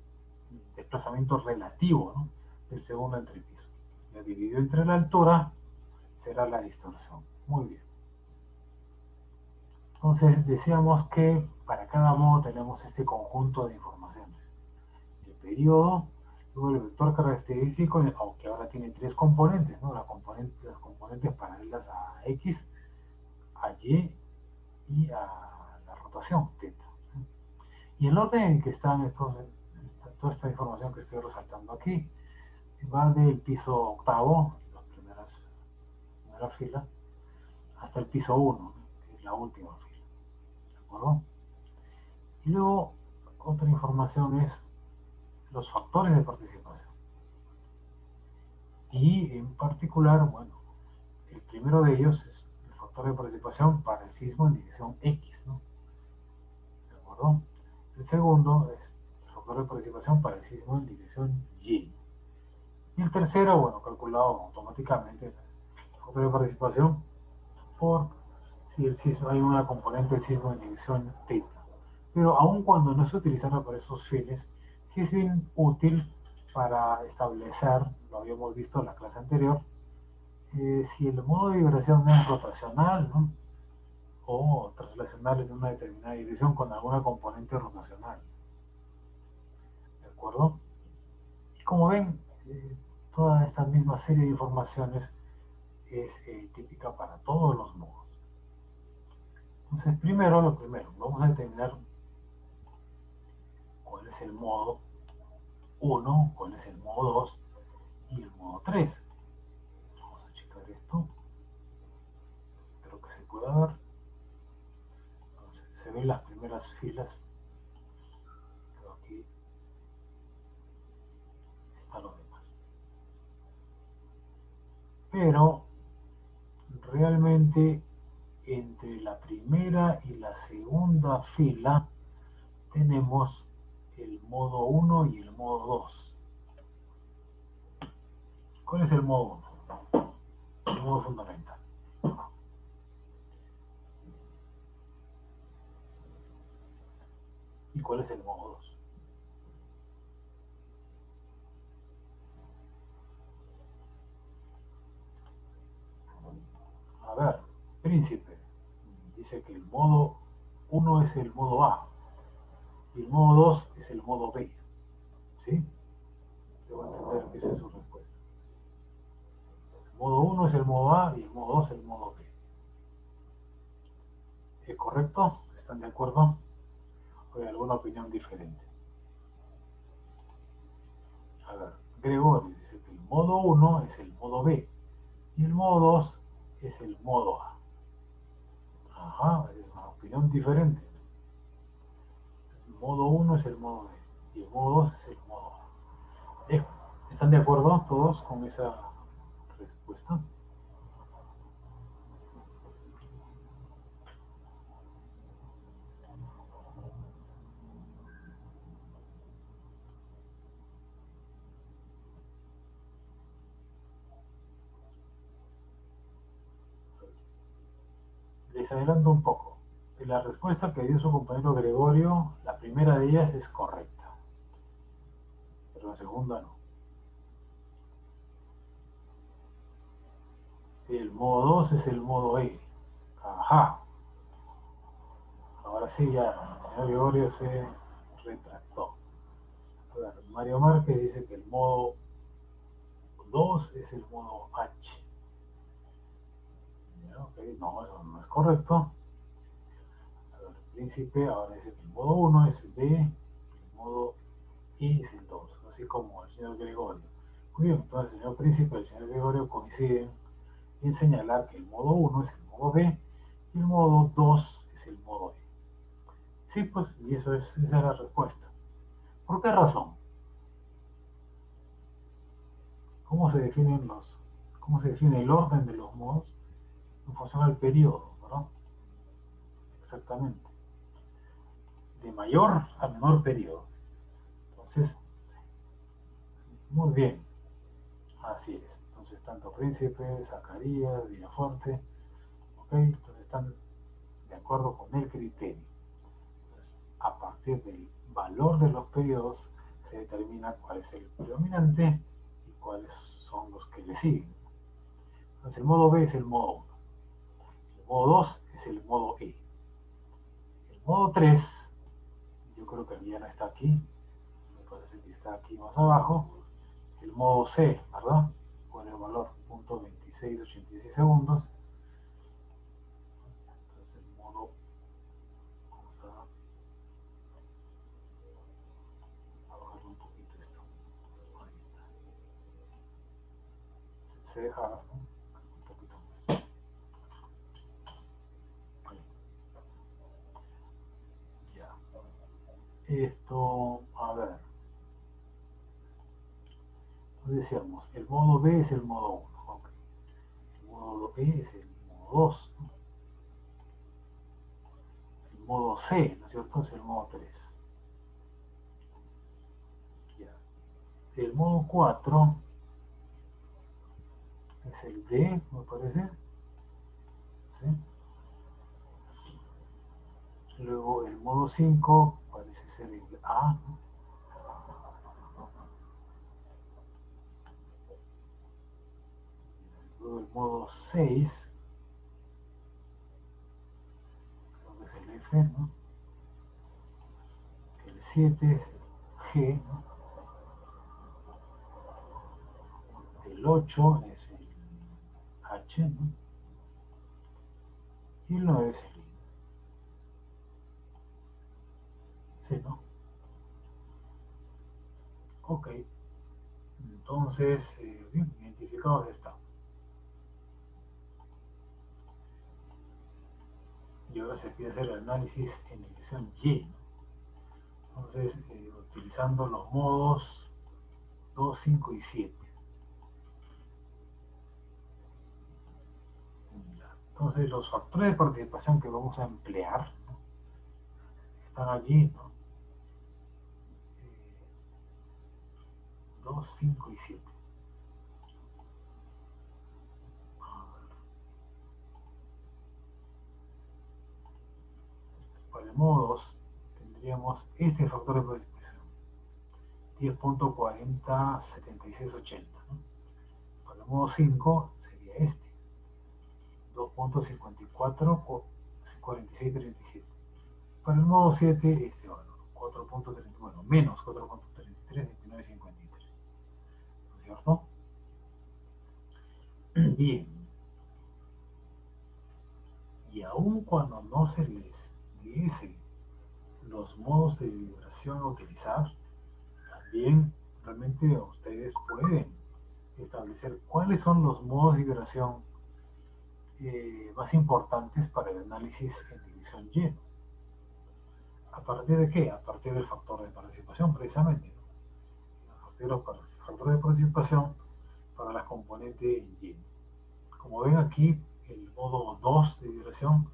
desplazamiento relativo, ¿no?, del segundo entrepiso. la dividido entre la altura, será la distorsión. Muy bien. Entonces decíamos que para cada modo tenemos este conjunto de informaciones. El periodo, luego el vector característico, aunque ahora tiene tres componentes, ¿no? Las componentes paralelas a X, a Y y a la rotación, teta. Y el orden en que están toda esta información que estoy resaltando aquí, va del piso octavo, la primera fila, hasta el piso 1, que es la última fila. ¿De acuerdo? Y luego, otra información es los factores de participación. Y en particular, bueno, el primero de ellos es el factor de participación para el sismo en dirección X, ¿no? ¿De acuerdo? El segundo es el factor de participación para el sismo en dirección Y. Y el tercero, bueno, calculado automáticamente, el factor de participación por si el sismo, hay una componente del sismo en dirección θ. Pero aun cuando no se utilizara para esos fines, sí es bien útil para establecer, lo habíamos visto en la clase anterior, si el modo de vibración es rotacional, ¿no? O translacional en una determinada dirección con alguna componente rotacional. ¿De acuerdo? Y como ven, toda esta misma serie de informaciones es típica para todos los modos. Entonces, lo primero, vamos a determinar cuál es el modo 1, cuál es el modo 2 y el modo 3. Vamos a checar esto. Espero que se pueda ver. Entonces, se ven las primeras filas. Pero aquí están los demás. Pero realmente entre la primera y la segunda fila tenemos el modo 1 y el modo 2. ¿Cuál es el modo 1? El modo fundamental. ¿Y cuál es el modo 2? A ver, Príncipe dice que el modo 1 es el modo A y el modo 2 es el modo B. ¿Sí? Debo entender que esa es su respuesta. El modo 1 es el modo A y el modo 2 es el modo B. ¿Es correcto? ¿Están de acuerdo? ¿O hay alguna opinión diferente? A ver, Gregorio dice que el modo 1 es el modo B y el modo 2 es el modo A. Ajá, es una opinión diferente. El modo 1 es el modo B y el modo 2 es el modo A. ¿Están de acuerdo todos con esa respuesta? Les adelanto un poco. La respuesta que dio su compañero Gregorio, la primera de ellas es correcta, pero la segunda no. El modo 2 es el modo E. Ajá. Ahora sí ya, el señor Gregorio se retractó. A ver, Mario Márquez dice que el modo 2 es el modo H. Ya, okay. No, eso no es correcto. A ver, el Príncipe ahora dice que el modo 1 es el B, el modo I es el 2, así como el señor Gregorio. Muy bien, entonces el señor Príncipe y el señor Gregorio coinciden en señalar que el modo 1 es el modo B y el modo 2 es el modo E. Sí, pues, y esa es la respuesta. ¿Por qué razón? ¿Cómo se define el orden de los modos? En función al periodo, ¿verdad? Exactamente. De mayor a menor periodo. Entonces, muy bien. Así es. Entonces, tanto Príncipe, Zacarías, Villafuerte, ¿ok? Entonces están de acuerdo con el criterio. Entonces, a partir del valor de los periodos se determina cuál es el predominante y cuáles son los que le siguen. Entonces el modo B es el modo 1. El modo 2 es el modo E. El modo 3, yo creo que ya no está aquí, me parece que está aquí más abajo, el modo C, ¿verdad? Con el valor .2686 segundos. Entonces el modo, vamos a bajar un poquito esto. Ahí está. C, A, ¿no? Un poquito más. Ahí. Ya. Esto, a ver. Decíamos, el modo B es el modo 1. Okay. El modo E es el modo 2. ¿No? El modo C, ¿no es cierto? Es el modo 3. Ya. El modo 4 es el D, me parece. ¿Sí? Luego el modo 5 parece ser el A. Luego el modo 6 creo que es el F, ¿no? El 7 es el G, ¿no? El 8 es el H, ¿no? Y el 9 es el I. Sí, ¿no? Ok. Entonces, bien, identificados están. Y ahora se quiere hacer el análisis en dirección Y, ¿no? Entonces, utilizando los modos 2, 5 y 7. Entonces, los factores de participación que vamos a emplear, ¿no? Están allí, ¿no? 2, 5 y 7. Para el modo 2 tendríamos este factor de participación, 10.407680, ¿no? Para el modo 5 sería este, 2.544637. Para el modo 7 este valor, 4.30, bueno, menos 4.332953, ¿no es cierto? Bien, y aun cuando no se les diese los modos de vibración a utilizar, también realmente ustedes pueden establecer cuáles son los modos de vibración más importantes para el análisis en división Y. ¿A partir de qué? A partir del factor de participación, precisamente, ¿no? A partir de los factores de participación para las componentes en Y. Como ven aquí, el modo 2 de vibración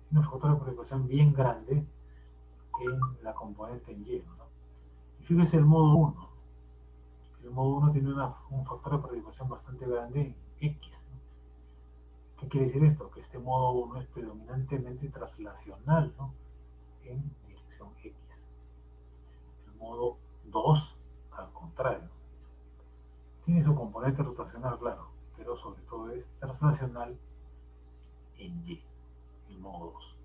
tiene un factor de participación bien grande en la componente en Y, ¿no? Y fíjense el modo 1. El modo 1 tiene un factor de participación bastante grande en X, ¿no? ¿Qué quiere decir esto? Que este modo 1 es predominantemente traslacional, ¿no? En dirección X. El modo 2, al contrario, tiene su componente rotacional, claro, pero sobre todo es traslacional en Y, el modo 2.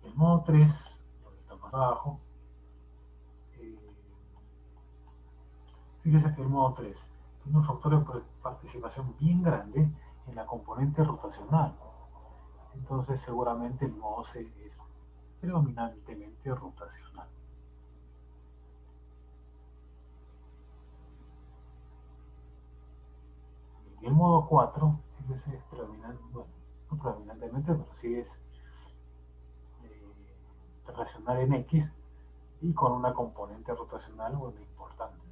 El modo 3, donde está más abajo, fíjese que el modo 3 tiene un factor de participación bien grande en la componente rotacional. Entonces seguramente el modo C es predominantemente rotacional. Y el modo 4, fíjese, es predominante, bueno, no predominantemente, pero sí es traslacional en X y con una componente rotacional muy importante.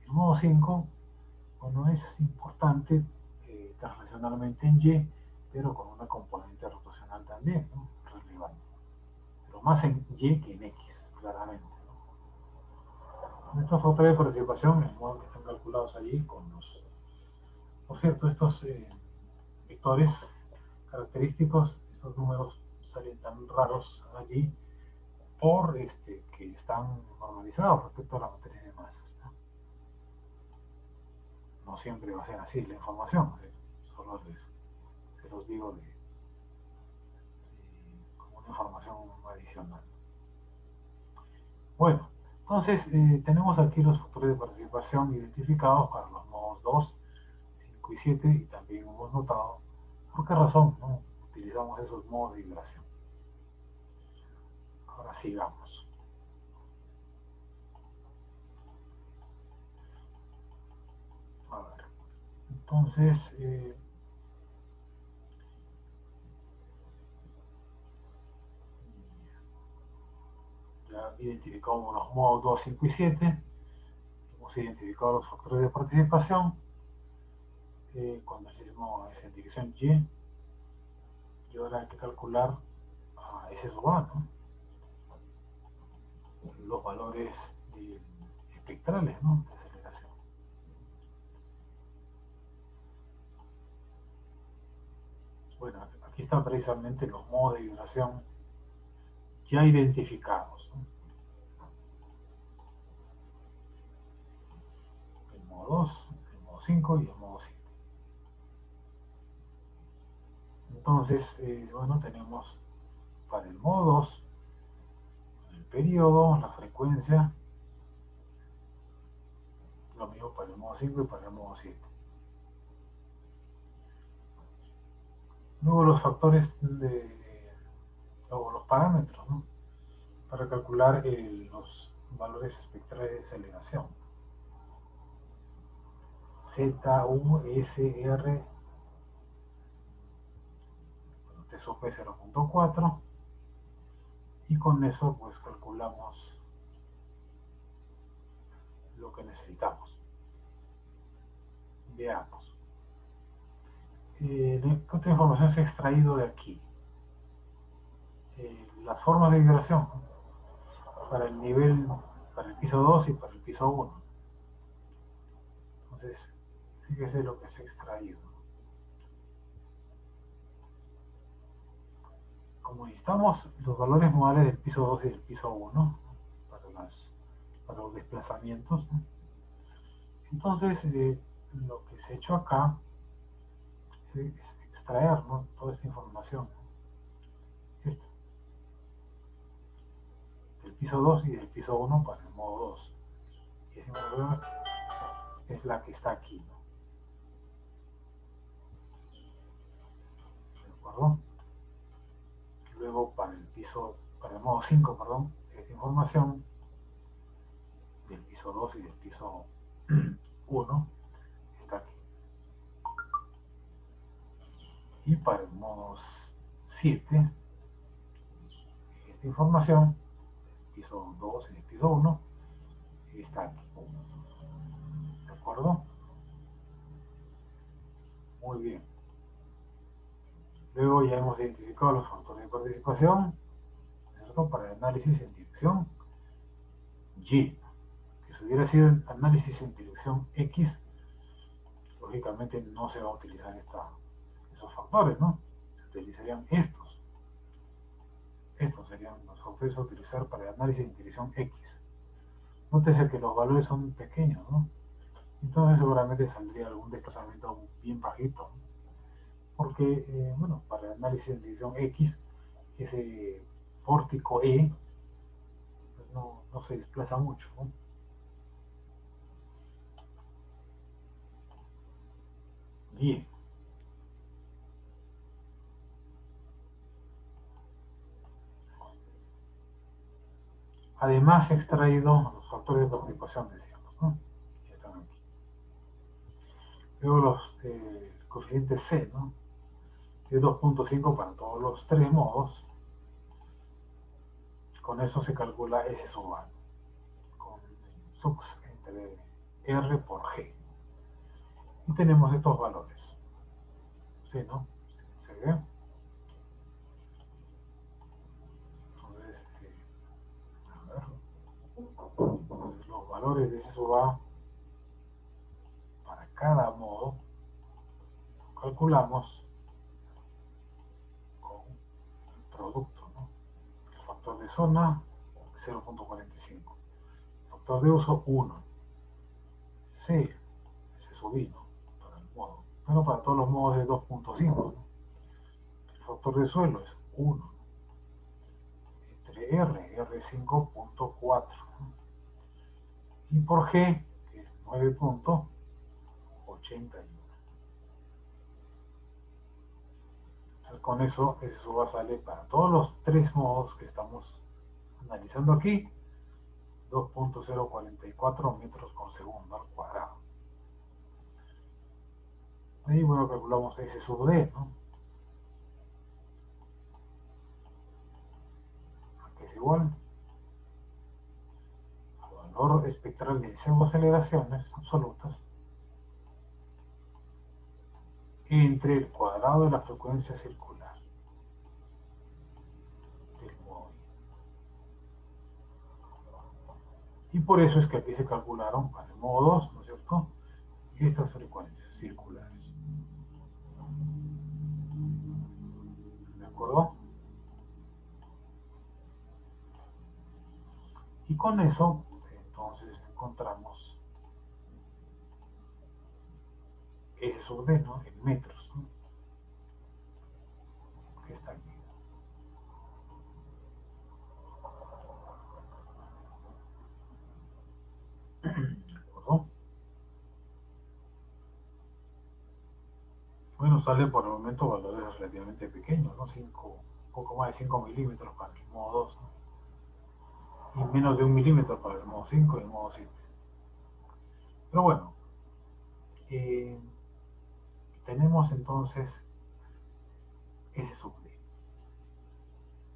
El modo 5, bueno, es importante traslacionalmente en Y, pero con una componente rotacional también, ¿no? Relevante. Pero más en Y que en X, claramente, ¿no? Estos factores de participación, en modo que están calculados allí con los... Por cierto, estos vectores característicos, estos números salen tan raros allí por que están normalizados respecto a la materia de masas, ¿no? no siempre va a ser así la información. Solo se los digo como una información adicional. Bueno, entonces tenemos aquí los factores de participación identificados para los modos 2, 5 y 7, y también hemos notado por qué razón, ¿no?, utilizamos esos modos de vibración. Ahora sigamos. A ver, entonces ya identificamos los modos 2, 5 y 7. Hemos identificado los factores de participación. Cuando hicimos esa dirección Y, y ahora hay que calcular a S sub A, ¿no?, los valores espectrales, ¿no?, de aceleración. Bueno, aquí están precisamente los modos de vibración ya identificados, ¿no? El modo 2, el modo 5 y el modo 7. Entonces, bueno, tenemos para el modo 2 el periodo, la frecuencia, lo mismo para el modo 5 y para el modo 7. Luego los factores luego los parámetros, ¿no?, para calcular los valores espectrales de aceleración. Z, U, S, R, T sub P 0.4, y con eso pues calculamos lo que necesitamos. Veamos. ¿Qué otra información se ha extraído de aquí? Las formas de vibración, ¿no?, para el nivel, para el piso 2 y para el piso 1. Entonces, fíjese lo que se ha extraído. Como necesitamos los valores modales del piso 2 y del piso 1 para los desplazamientos, ¿no?, entonces lo que se ha hecho acá es extraer, ¿no?, toda esta información, esta, del piso 2 y del piso 1 para el modo 2. Y esa información es la que está aquí, ¿no?, ¿de acuerdo? Luego para el modo 5, perdón, esta información del piso 2 y del piso 1 está aquí. Y para el modo 7, esta información del piso 2 y del piso 1 está aquí. ¿De acuerdo? Muy bien. Luego ya hemos identificado los factores de participación, ¿cierto?, para el análisis en dirección Y. Que si hubiera sido el análisis en dirección X, lógicamente no se va a utilizar esos factores, ¿no? Se utilizarían estos. Estos serían los factores a utilizar para el análisis en dirección X. Nótese que los valores son pequeños, ¿no? Entonces seguramente saldría algún desplazamiento bien bajito, ¿no? Porque, bueno, para el análisis en dirección X, ese pórtico E pues no se desplaza mucho, ¿no? Bien. Además he extraído los factores de participación, decíamos, ¿no? Ya están aquí. Luego los coeficientes C, ¿no?, es 2.5 para todos los tres modos. Con eso se calcula S sub A, con sux entre R por G. Y tenemos estos valores. ¿Sí, no? ¿Se ve? Entonces, a ver. Entonces, los valores de S sub A para cada modo calculamos con el producto, ¿no? El factor de zona 0.45, factor de uso 1, C, S sub I, ¿no?, modo. Pero para todos los modos es 2.5, ¿no? El factor de suelo es 1, ¿no? Entre R es 5.4, ¿no? Y por G, que es 9.81. Con eso va a salir para todos los tres modos que estamos analizando aquí, 2.044 metros por segundo al cuadrado. Y bueno, calculamos S sub D, ¿no? Que es igual al valor espectral de pseudoaceleraciones absolutas entre el cuadrado de la frecuencia circular del modo I. Y por eso es que aquí se calcularon para el modo 2, ¿no es cierto? Estas frecuencias circulares. ¿De acuerdo? Y con eso, entonces, encontramos S sub D, ¿no? En metros, ¿no? Que está aquí. ¿De acuerdo? Bueno, sale por el momento valores relativamente pequeños, ¿no? Un poco más de 5 milímetros para el modo 2, ¿no? Y menos de 1 milímetro para el modo 5 y el modo 7. Pero bueno, tenemos entonces S sub D.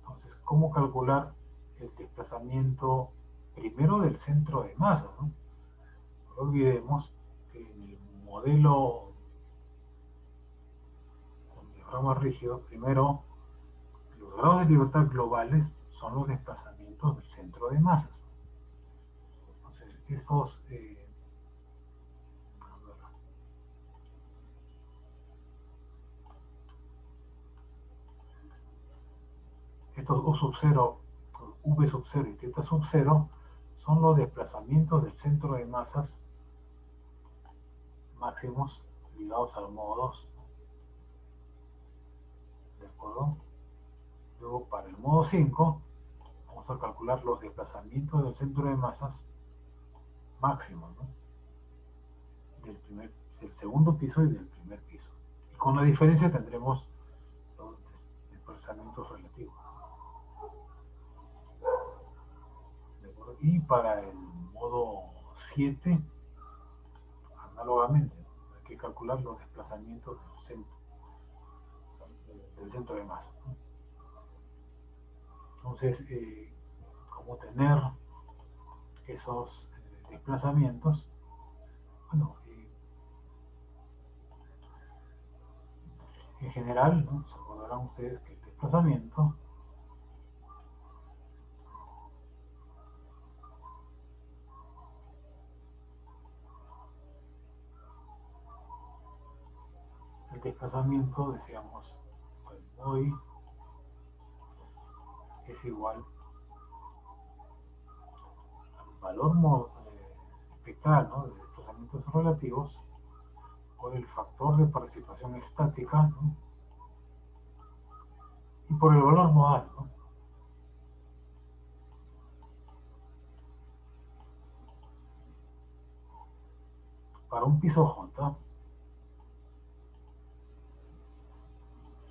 Entonces, ¿cómo calcular el desplazamiento primero del centro de masa, ¿no? No olvidemos que en el modelo con diagrama rígido, primero, los grados de libertad globales son los desplazamientos del centro de masas. Entonces, estos U sub 0, V sub 0 y θ sub 0 son los desplazamientos del centro de masas máximos ligados al modo 2. ¿De acuerdo? Luego, para el modo 5, vamos a calcular los desplazamientos del centro de masas máximos, ¿no? Del segundo piso y del primer piso. Y con la diferencia tendremos los desplazamientos relativos. ¿De acuerdo? Y para el modo 7, análogamente, ¿no? Hay que calcular los desplazamientos del centro de masa, ¿no? Entonces, ¿cómo tener esos desplazamientos? Bueno, en general, ¿no? Se acordarán ustedes que el desplazamiento decíamos, el modo I es igual al valor espectral, ¿no? De desplazamientos relativos por el factor de participación estática, ¿no? Y por el valor modal, ¿no? Para un piso J,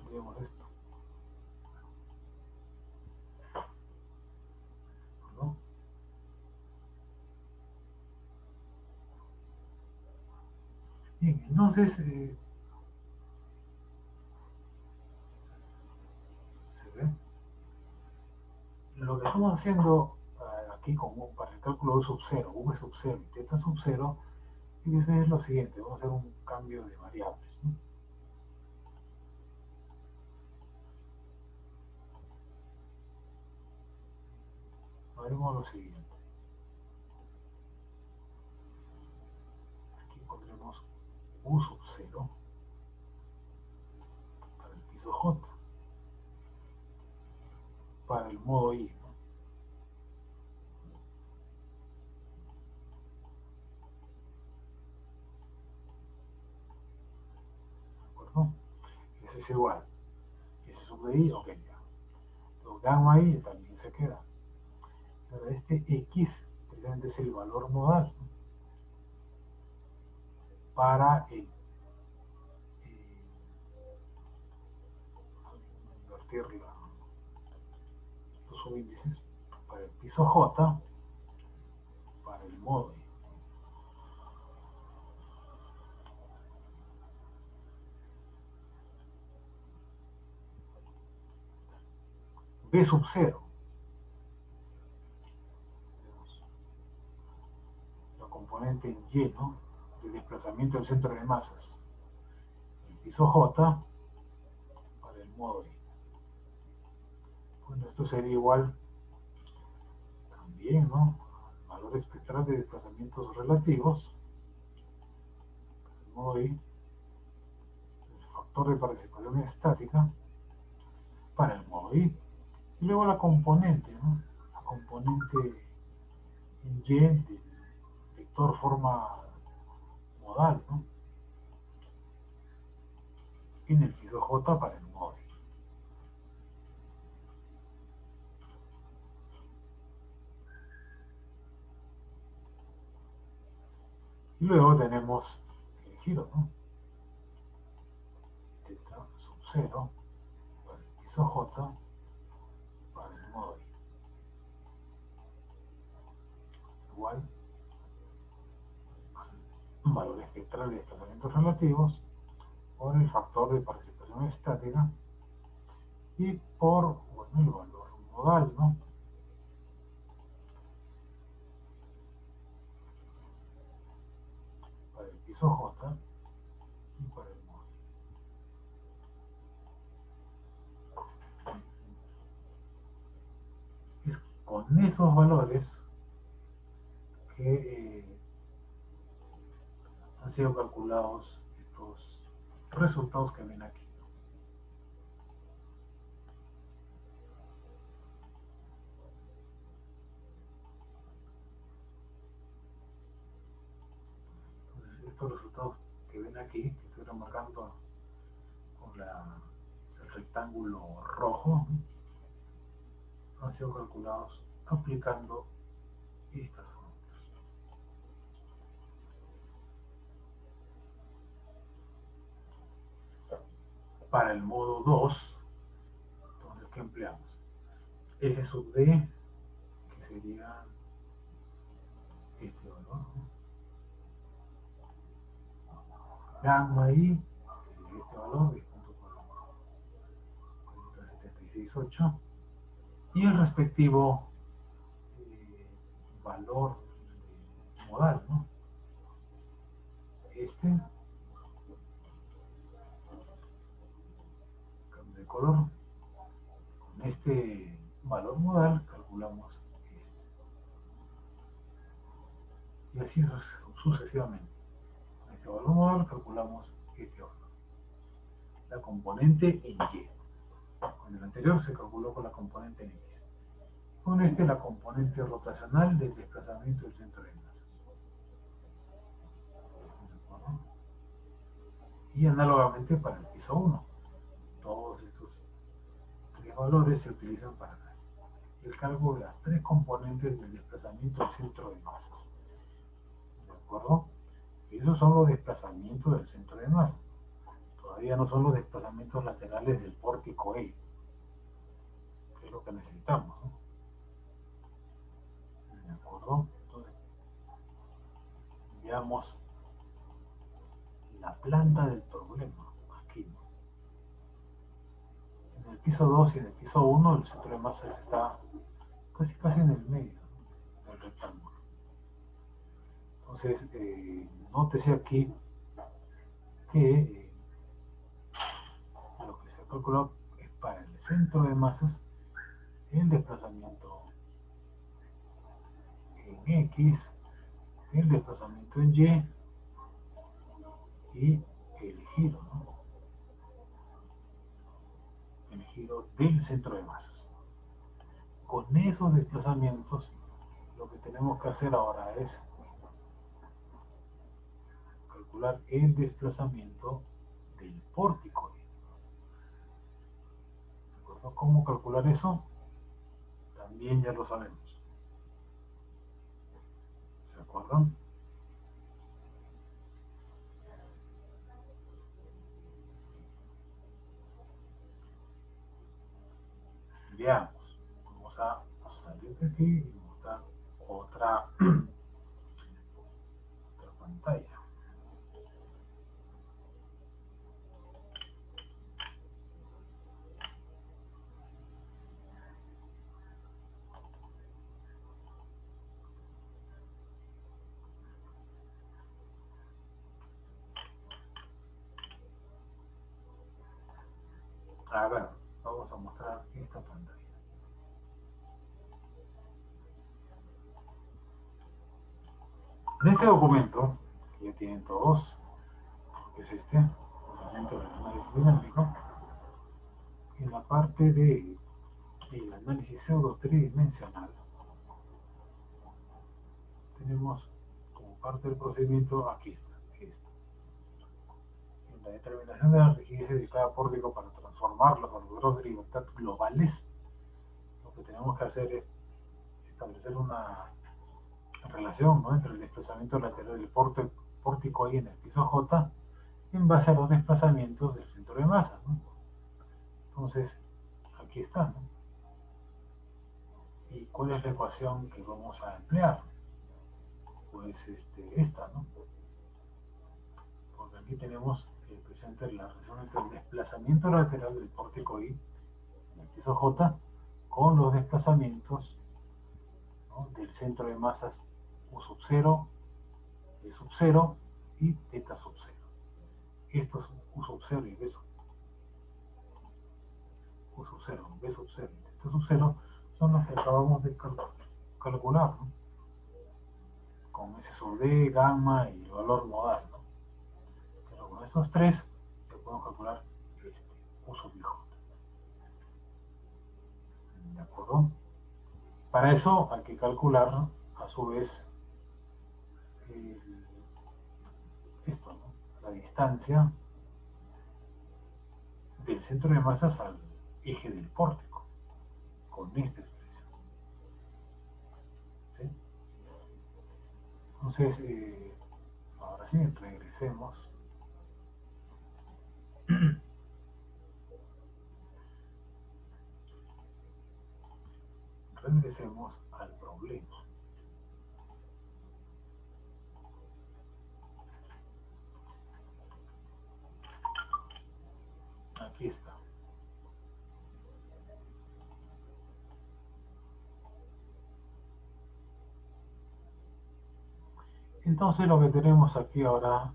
digamos esto, ¿no? Bien, entonces, ¿se ve? Lo que estamos haciendo aquí para el cálculo de sub 0, V sub 0 y θ sub 0, es lo siguiente, vamos a hacer un cambio de variables, ¿no? Haremos lo siguiente. Aquí pondremos U sub 0 para el piso J, para el modo I, ¿no? es igual. S sub de I, ok, ya. Lo gamma I también se queda. Ahora este X precisamente es el valor modal, ¿no? Para el invertir los subíndices, para el piso J, para el modo I. B sub 0. La componente en Y, ¿no? De desplazamiento del centro de masas. El piso J para el modo I. Bueno, esto sería igual también, ¿no? Valor espectral de desplazamientos relativos. El modo I. El factor de participación estática para el modo I. Y luego la componente, ¿no? La componente en Y del vector forma modal, ¿no? En el piso J para el modo I. Y luego tenemos el giro, ¿no? Teta sub 0 para el piso J para el modo I. Igual al valor espectral de desplazamientos relativos por el factor de participación estática y por, bueno, el valor modal, ¿no? Para el piso J y para el modo I. Es con esos valores que han sido calculados estos resultados que ven aquí. Entonces, estos resultados que ven aquí, que estoy remarcando con el rectángulo rojo, han sido calculados aplicando estas fórmulas. Para el modo 2, entonces, ¿qué empleamos? S sub D, que sería este valor, ¿no? Gamma I, este valor, 10.4768, y el respectivo valor modal, ¿no? Este, cambio de color, con este valor modal calculamos este. Y así sucesivamente. Con este valor modal calculamos este otro. La componente en Y. Con el anterior se calculó con la componente en X. Con este la componente rotacional del desplazamiento del centro de masas. Y análogamente para el piso 1. Todos estos tres valores se utilizan para el cálculo de las tres componentes del desplazamiento del centro de masas. ¿De acuerdo? Esos son los desplazamientos del centro de masas. Todavía no son los desplazamientos laterales del pórtico E, que es lo que necesitamos, ¿no? ¿De acuerdo? Entonces, veamos la planta del problema, aquí, ¿no? En el piso 2 y en el piso 1 el centro de masas está casi en el medio, ¿no?, del rectángulo. Entonces, nótese aquí que lo que se ha calculado es para el centro de masas el desplazamiento en X, el desplazamiento en Y el giro, ¿no? El giro del centro de masas. Con esos desplazamientos, lo que tenemos que hacer ahora es calcular el desplazamiento del pórtico. acuerdo? ¿Cómo calcular eso? También ya lo sabemos. ¿Se acuerdan? Veamos. Vamos a salir de aquí y mostrar otra, otra pantalla. A ver, vamos a mostrar esta pantalla. En este documento, que ya tienen todos, que es este, documento del análisis dinámico, en la parte de el análisis pseudo tridimensional, tenemos como parte del procedimiento, aquí está, esto. En la determinación de la rigidez de cada pórtico para transformarlos a los grados de libertad globales, lo que tenemos que hacer es establecer una relación, ¿no?, entre el desplazamiento lateral del pórtico I en el piso J en base a los desplazamientos del centro de masa, ¿no? Entonces, aquí está, ¿no? ¿Y cuál es la ecuación que vamos a emplear? Pues esta, ¿no? Porque aquí tenemos presente la relación entre el desplazamiento lateral del pórtico I en el piso J con los desplazamientos, ¿no?, del centro de masas U sub 0, B sub 0 y θ sub 0. Estos U sub 0 y B sub 0, B sub 0 y θ sub 0 son los que acabamos de calcular, ¿no?, con S sub D, gamma y el valor modal, ¿no? Pero con estos tres ya podemos calcular U sub I J. ¿De acuerdo? Para eso hay que calcular a su vez esto, ¿no?, la distancia del centro de masas al eje del pórtico, con esta expresión. ¿Sí? Entonces, ahora sí, regresemos. Regresemos al problema. Aquí está. Entonces lo que tenemos aquí ahora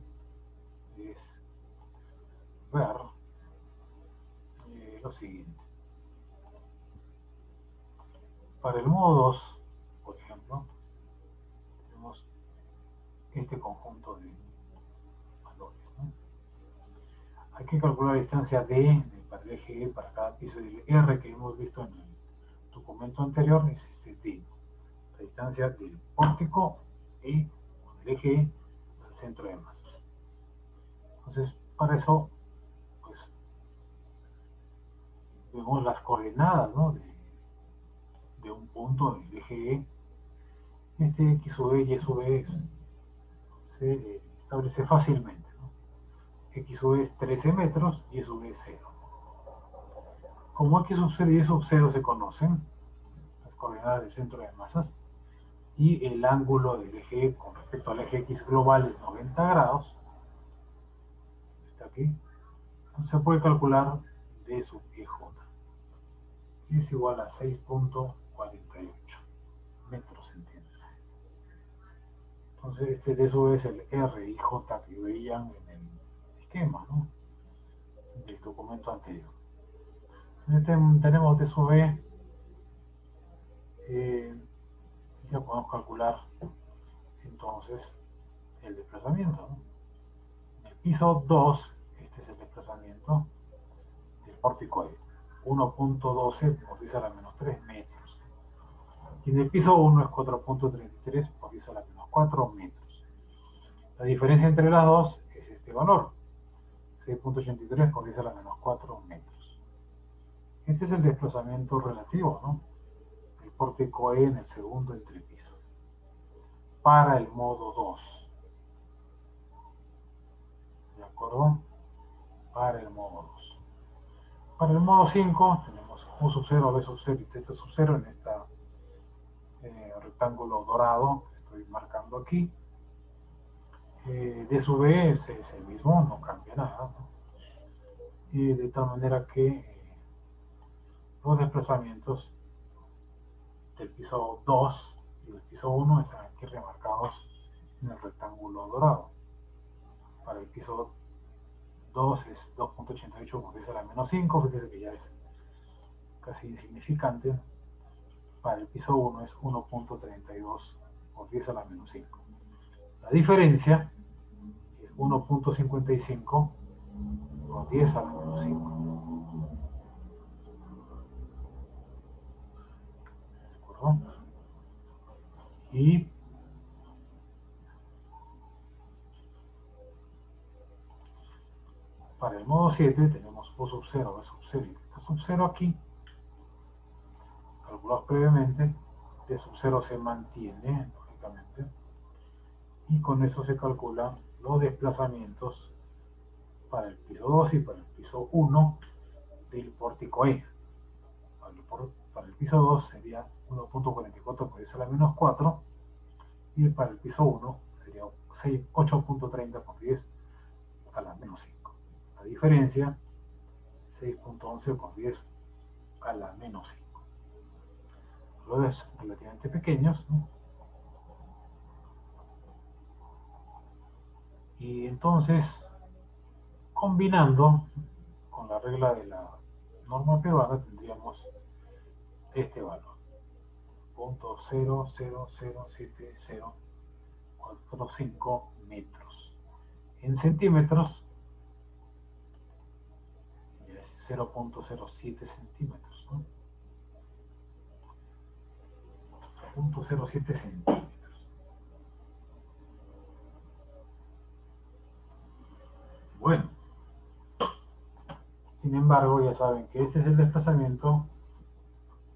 es ver lo siguiente. Para el modo 2, por ejemplo, tenemos este conjunto de valores, ¿no? Hay que calcular la distancia D para el eje E para cada piso del R que hemos visto en el documento anterior, es este D, ¿no?, la distancia del pórtico E con el eje E al centro de masa. Entonces, para eso, pues, vemos las coordenadas, ¿no?, de un punto del eje E. Este X sub E y Y sub E se establece fácilmente, ¿no? X sub E es 13 metros, Y sub E es 0. Como X sub 0 y Y sub 0 se conocen, las coordenadas del centro de masas, y el ángulo del eje E con respecto al eje X global es 90 grados, está aquí, se puede calcular D sub EJ, y es igual a 6.48 metros centímetros. Entonces este D sub E es el RIJ que veían en el esquema, ¿no?, del documento anterior. Entonces tenemos D sub E, ya podemos calcular entonces el desplazamiento, ¿no? En el piso 2, este es el desplazamiento del pórtico E, 1.12 por 10 a la menos 3 metros. Y en el piso 1 es 4.33 por 10 a la menos 4 metros. La diferencia entre las dos es este valor, 6.83 por 10 a la menos 4 metros. Este es el desplazamiento relativo, ¿no? El pórtico E en el segundo entrepiso. Para el modo 2. ¿De acuerdo? Para el modo 2. Para el modo 5 tenemos U sub 0, B sub 0 y teta sub 0 en este rectángulo dorado que estoy marcando aquí. D sub B es el mismo, no cambia nada, ¿no? Y de tal manera que los desplazamientos del piso 2 y del piso 1 están aquí remarcados en el rectángulo dorado. Para el piso 2 es 2.88 por 10 a la menos 5, fíjense que ya es casi insignificante. Para el piso 1 es 1.32 por 10 a la menos 5. La diferencia es 1.55 por 10 a la menos 5. ¿De acuerdo? Y para el modo 7 tenemos U sub 0, B sub 0 y teta sub 0 aquí, calculados previamente. D sub 0 se mantiene, lógicamente, y con eso se calculan los desplazamientos para el piso 2 y para el piso 1 del pórtico E. Para el piso 2 sería 1.44 por 10 a la menos 4, y para el piso 1 sería 8.30 por 10 a la menos 5. La diferencia, 6.11 por 10 a la menos 5. Valores relativamente pequeños, ¿no? Y entonces, combinando con la regla de la norma peruana, tendríamos este valor, 0.0007045 metros. En centímetros, es 0.07 centímetros, ¿no? 0.07 centímetros. Bueno, sin embargo, ya saben que este es el desplazamiento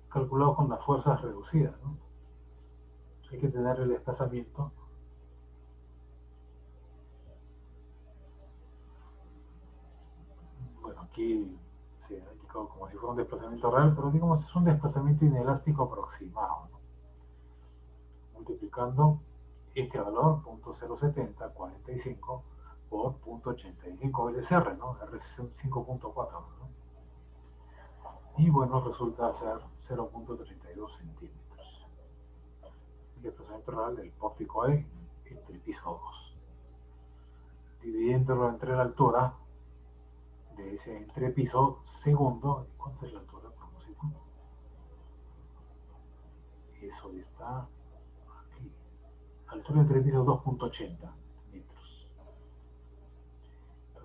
calculado con las fuerzas reducidas, ¿no? Hay que tener el desplazamiento bueno, aquí se ha indicado como si fuera un desplazamiento real, pero digamos es un desplazamiento inelástico aproximado, ¿no? Multiplicando este valor, 0.07045 por 0.85 veces R, ¿no? R es 5.4, ¿no? Y bueno, resulta ser 0.32 centímetros. El desplazamiento real del pórtico E entre el piso 2. Dividiéndolo entre la altura de ese entrepiso segundo. ¿Cuánto es la altura a propósito? Eso está aquí. Altura de entrepiso 2.80 metros.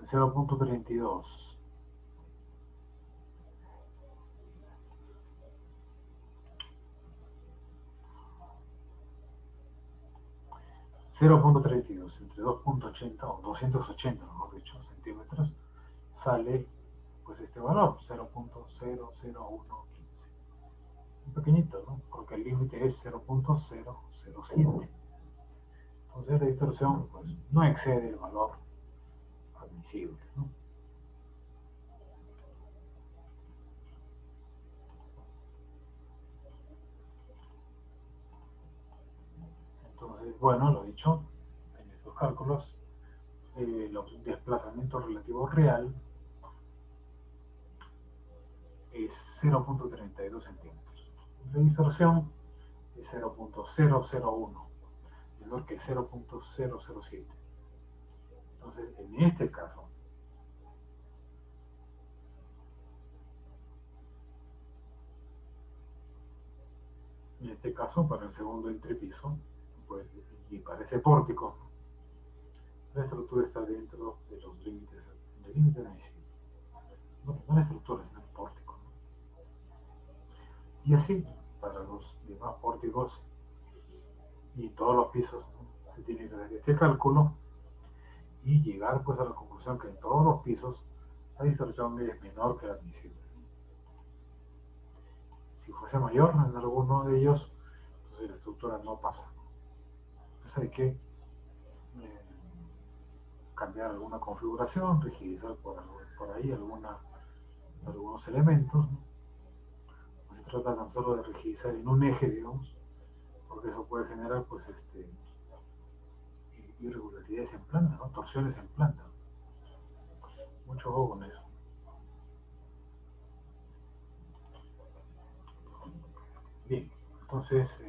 0.32. 0.32 entre 2.80 o 280, mejor dicho, centímetros, sale pues este valor, 0.00115. Un pequeñito, ¿no? Porque el límite es 0.007. Entonces la distorsión pues no excede el valor admisible, ¿no? Entonces, bueno, lo dicho, en estos cálculos, el desplazamiento relativo real es 0.32 centímetros. La distorsión es 0.001, menor que 0.007. Entonces, en este caso, para el segundo entrepiso, pues, y para ese pórtico, la estructura está dentro de los límites admisibles. No la estructura, sino el pórtico, ¿no? Y así, para los demás pórticos y todos los pisos, ¿no? Se tiene que hacer este cálculo y llegar pues a la conclusión que en todos los pisos la distorsión es menor que la admisible. Si fuese mayor en alguno de ellos, entonces la estructura no pasa. Entonces hay que cambiar alguna configuración, rigidizar por ahí algunos elementos, ¿no? No se trata tan solo de rigidizar en un eje, digamos, porque eso puede generar pues irregularidades en planta, ¿no? Torsiones en planta. Mucho ojo con eso. Bien, entonces,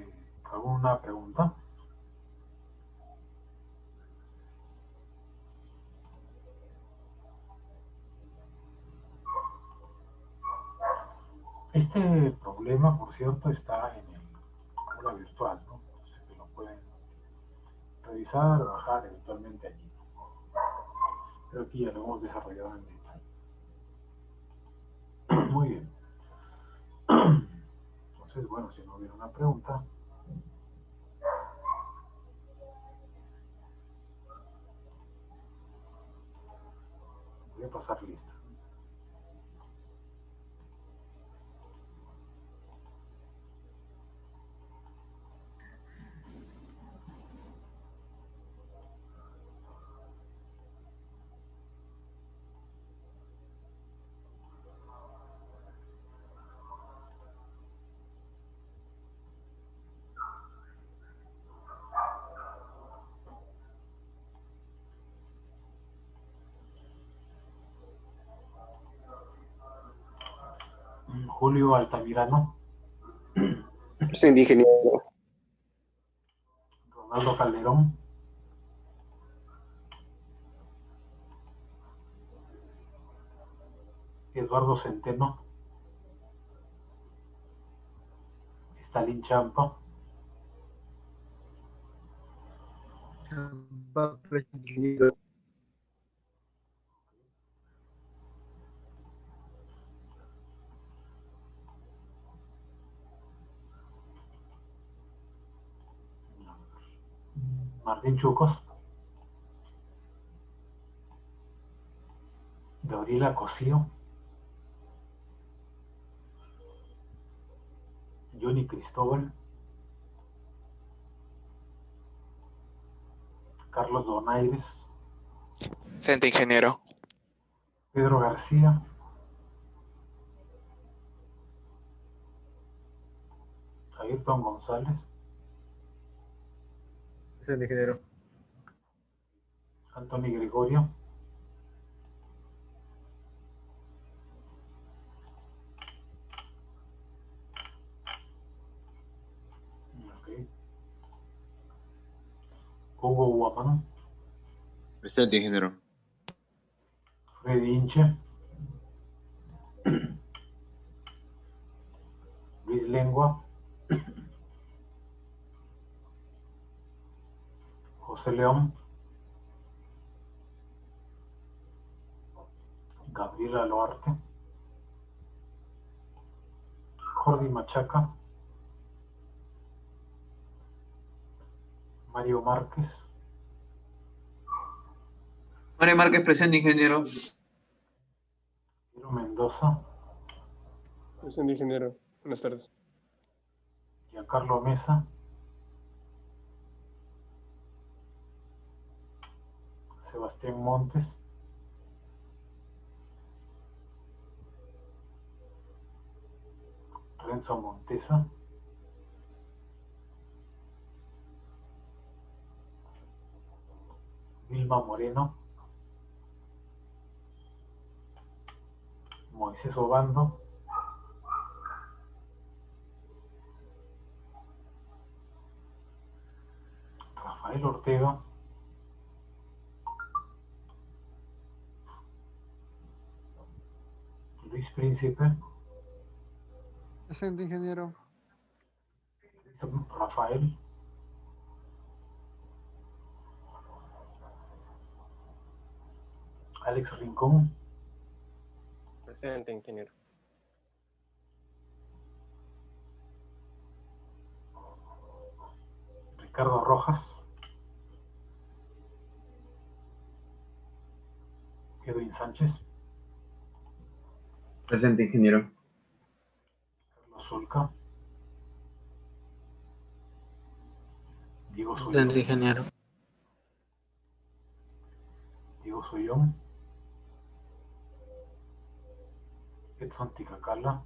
¿alguna pregunta? Este problema, por cierto, está en el aula virtual, ¿no? Entonces, que lo pueden revisar o bajar eventualmente allí. Creo que ya lo hemos desarrollado en detalle. Muy bien. Entonces, bueno, si no hubiera una pregunta, voy a pasar lista. Julio Altamirano, Presente, ingeniero. Ronaldo Calderón, Eduardo Centeno, Stalin Champa, Presente, ingeniero. Martín Chucos, Gabriela Cosío, Johnny Cristóbal, Carlos Donaires, Presente, ingeniero. Pedro García, Ayrton González, Presente, ingeniero. Anthony Gregorio, okay. Hugo Guamán, Presente, ingeniero. Freddy Inche, Luis Lengua, José León, Gabriela Loarte, Jordi Machaca, Mario Márquez, Mario Márquez, presente, ingeniero. Piero Mendoza, Presente, ingeniero. Buenas tardes. Giancarlo Mesa, Sebastián Montes, Renzo Montesa, Vilma Moreno, Moisés Obando, Rafael Ortega, Luis Príncipe, Presente, ingeniero. Rafael, Alex Rincón, Presente, ingeniero. Ricardo Rojas, Edwin Sánchez, Presente, ingeniero. Carlos Zulca, Diego Presente, Suyón, ingeniero. Diego Suyón, Edson Ticacala,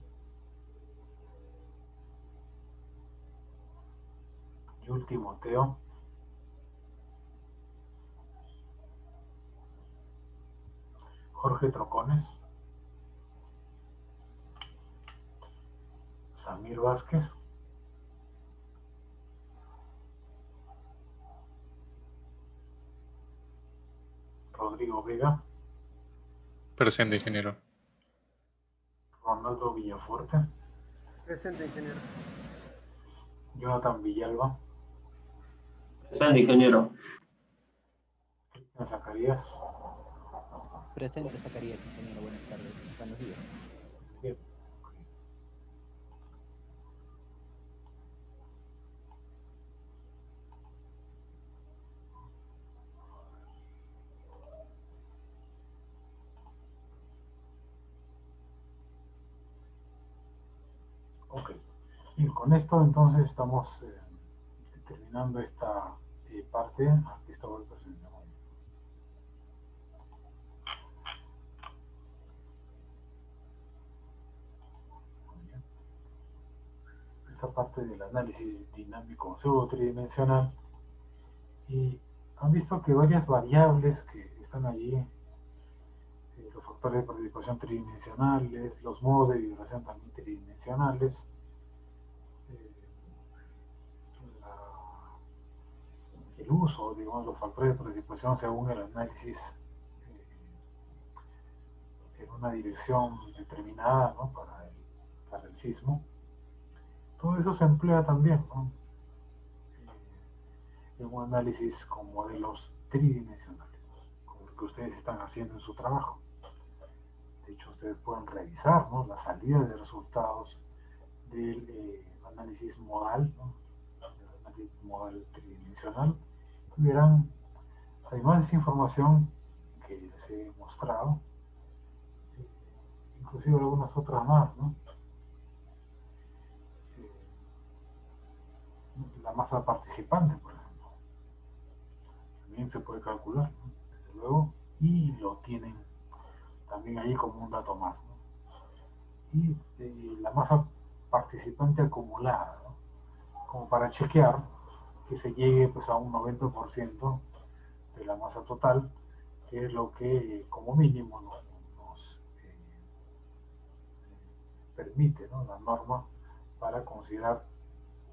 Yul Timoteo, Jorge Trocones, Samir Vázquez, Rodrigo Vega, Presente, ingeniero. Ronaldo Villafuerte, Presente, ingeniero. Jonathan Villalba, Presente, ingeniero. Cristian Zacarías. Presente, Zacarías, ingeniero. Buenas tardes. Buenos días. Bien. Ok. Bien, con esto entonces estamos terminando esta parte. Aquí está el presente. Muy bien. Esta parte del análisis dinámico pseudo-tridimensional, y han visto que varias variables que están allí, los factores de participación tridimensionales, los modos de vibración también tridimensionales, el uso, digamos, los factores de participación según el análisis en una dirección determinada, ¿no? para el sismo. Todo eso se emplea también, ¿no? En un análisis con modelos tridimensionales, como el que ustedes están haciendo en su trabajo. De hecho, ustedes pueden revisar, ¿no? La salida de resultados del análisis modal, ¿no? El análisis modal tridimensional, y verán, además de esa información que les he mostrado, inclusive algunas otras más, ¿no? La masa participante, por ejemplo, también se puede calcular, ¿no? Desde luego, y lo tienen también ahí como un dato más, ¿no? Y la masa participante acumulada, ¿no? Como para chequear que se llegue pues, a un 90% de la masa total, que es lo que como mínimo nos permite, ¿no? La norma para considerar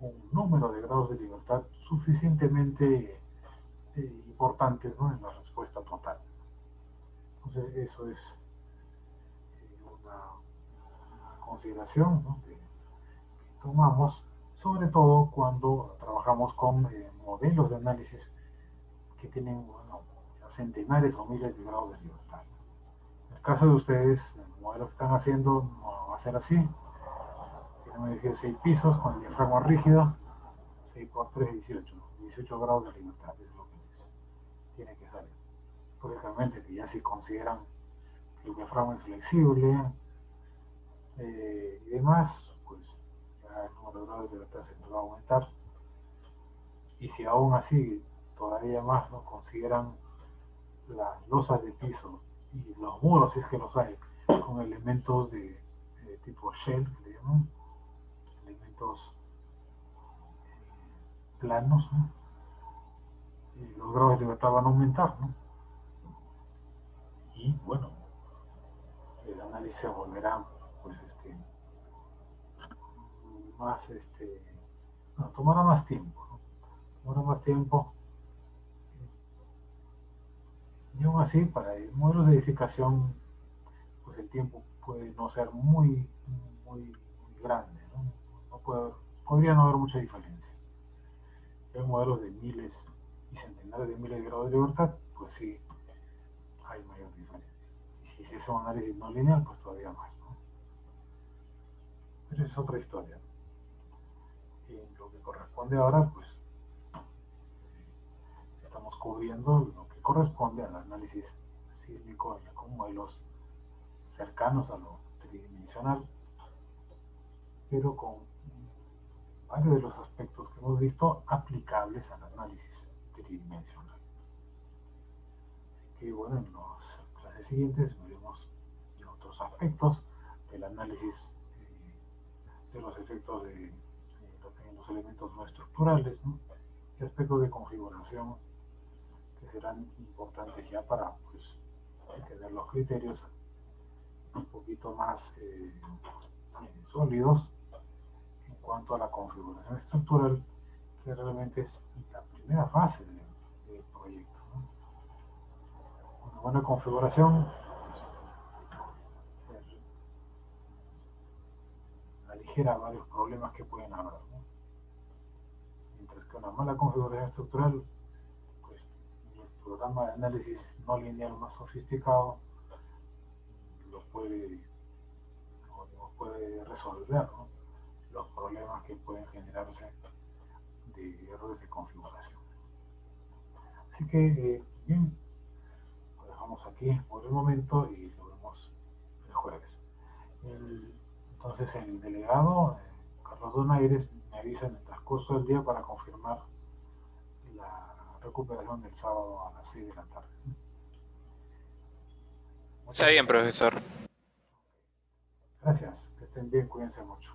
un número de grados de libertad suficientemente importantes, ¿no? En la respuesta total. Entonces eso es una consideración, ¿no? que tomamos sobre todo cuando trabajamos con modelos de análisis que tienen, bueno, centenares o miles de grados de libertad. En el caso de ustedes, el modelo que están haciendo no va a ser así. Tiene un edificio de 6 pisos con el diafragma rígido, 6 por 3, 18 grados de libertad es lo que les tiene que salir. Lógicamente que ya si consideran que el diafragma es flexible y demás, pues ya el número de grados de libertad se les va a aumentar. Y si aún así todavía más no consideran las losas de piso y los muros, si es que los hay, con elementos de tipo shell, que le llaman, elementos planos, ¿no? Y los grados de libertad van a aumentar, ¿no? Y bueno, el análisis se volverá pues más no, tomará más tiempo, ¿no? Tomará más tiempo, y aún así para modelos de edificación pues el tiempo puede no ser muy grande, ¿no? Podría no haber mucha diferencia. En modelos de miles y centenares de miles de grados de libertad, pues sí hay mayor diferencia. Y si se hace un análisis no lineal, pues todavía más, ¿no? Pero es otra historia, ¿no? Y en lo que corresponde ahora, pues estamos cubriendo lo que corresponde al análisis sísmico con modelos cercanos a lo tridimensional, pero con varios de los aspectos que hemos visto aplicables al análisis tridimensional. Así que bueno, en las clases siguientes veremos otros aspectos del análisis de los efectos de los elementos no estructurales, ¿no? Y aspectos de configuración que serán importantes ya para pues, tener los criterios un poquito más sólidos en cuanto a la configuración estructural, que realmente es la primera fase del proyecto, ¿no? Una buena configuración pues, aligera varios problemas que pueden haber, ¿no? Mientras que una mala configuración estructural, pues el programa de análisis no lineal más sofisticado puede resolver, ¿no? Los problemas que pueden generarse de errores de configuración. Así que, bien, lo dejamos aquí por el momento y lo vemos el jueves. Entonces el delegado, Carlos Donaires, me avisa en el transcurso del día para confirmar la recuperación del sábado a las 6 de la tarde. Está bien, profesor. Gracias, que estén bien, cuídense mucho.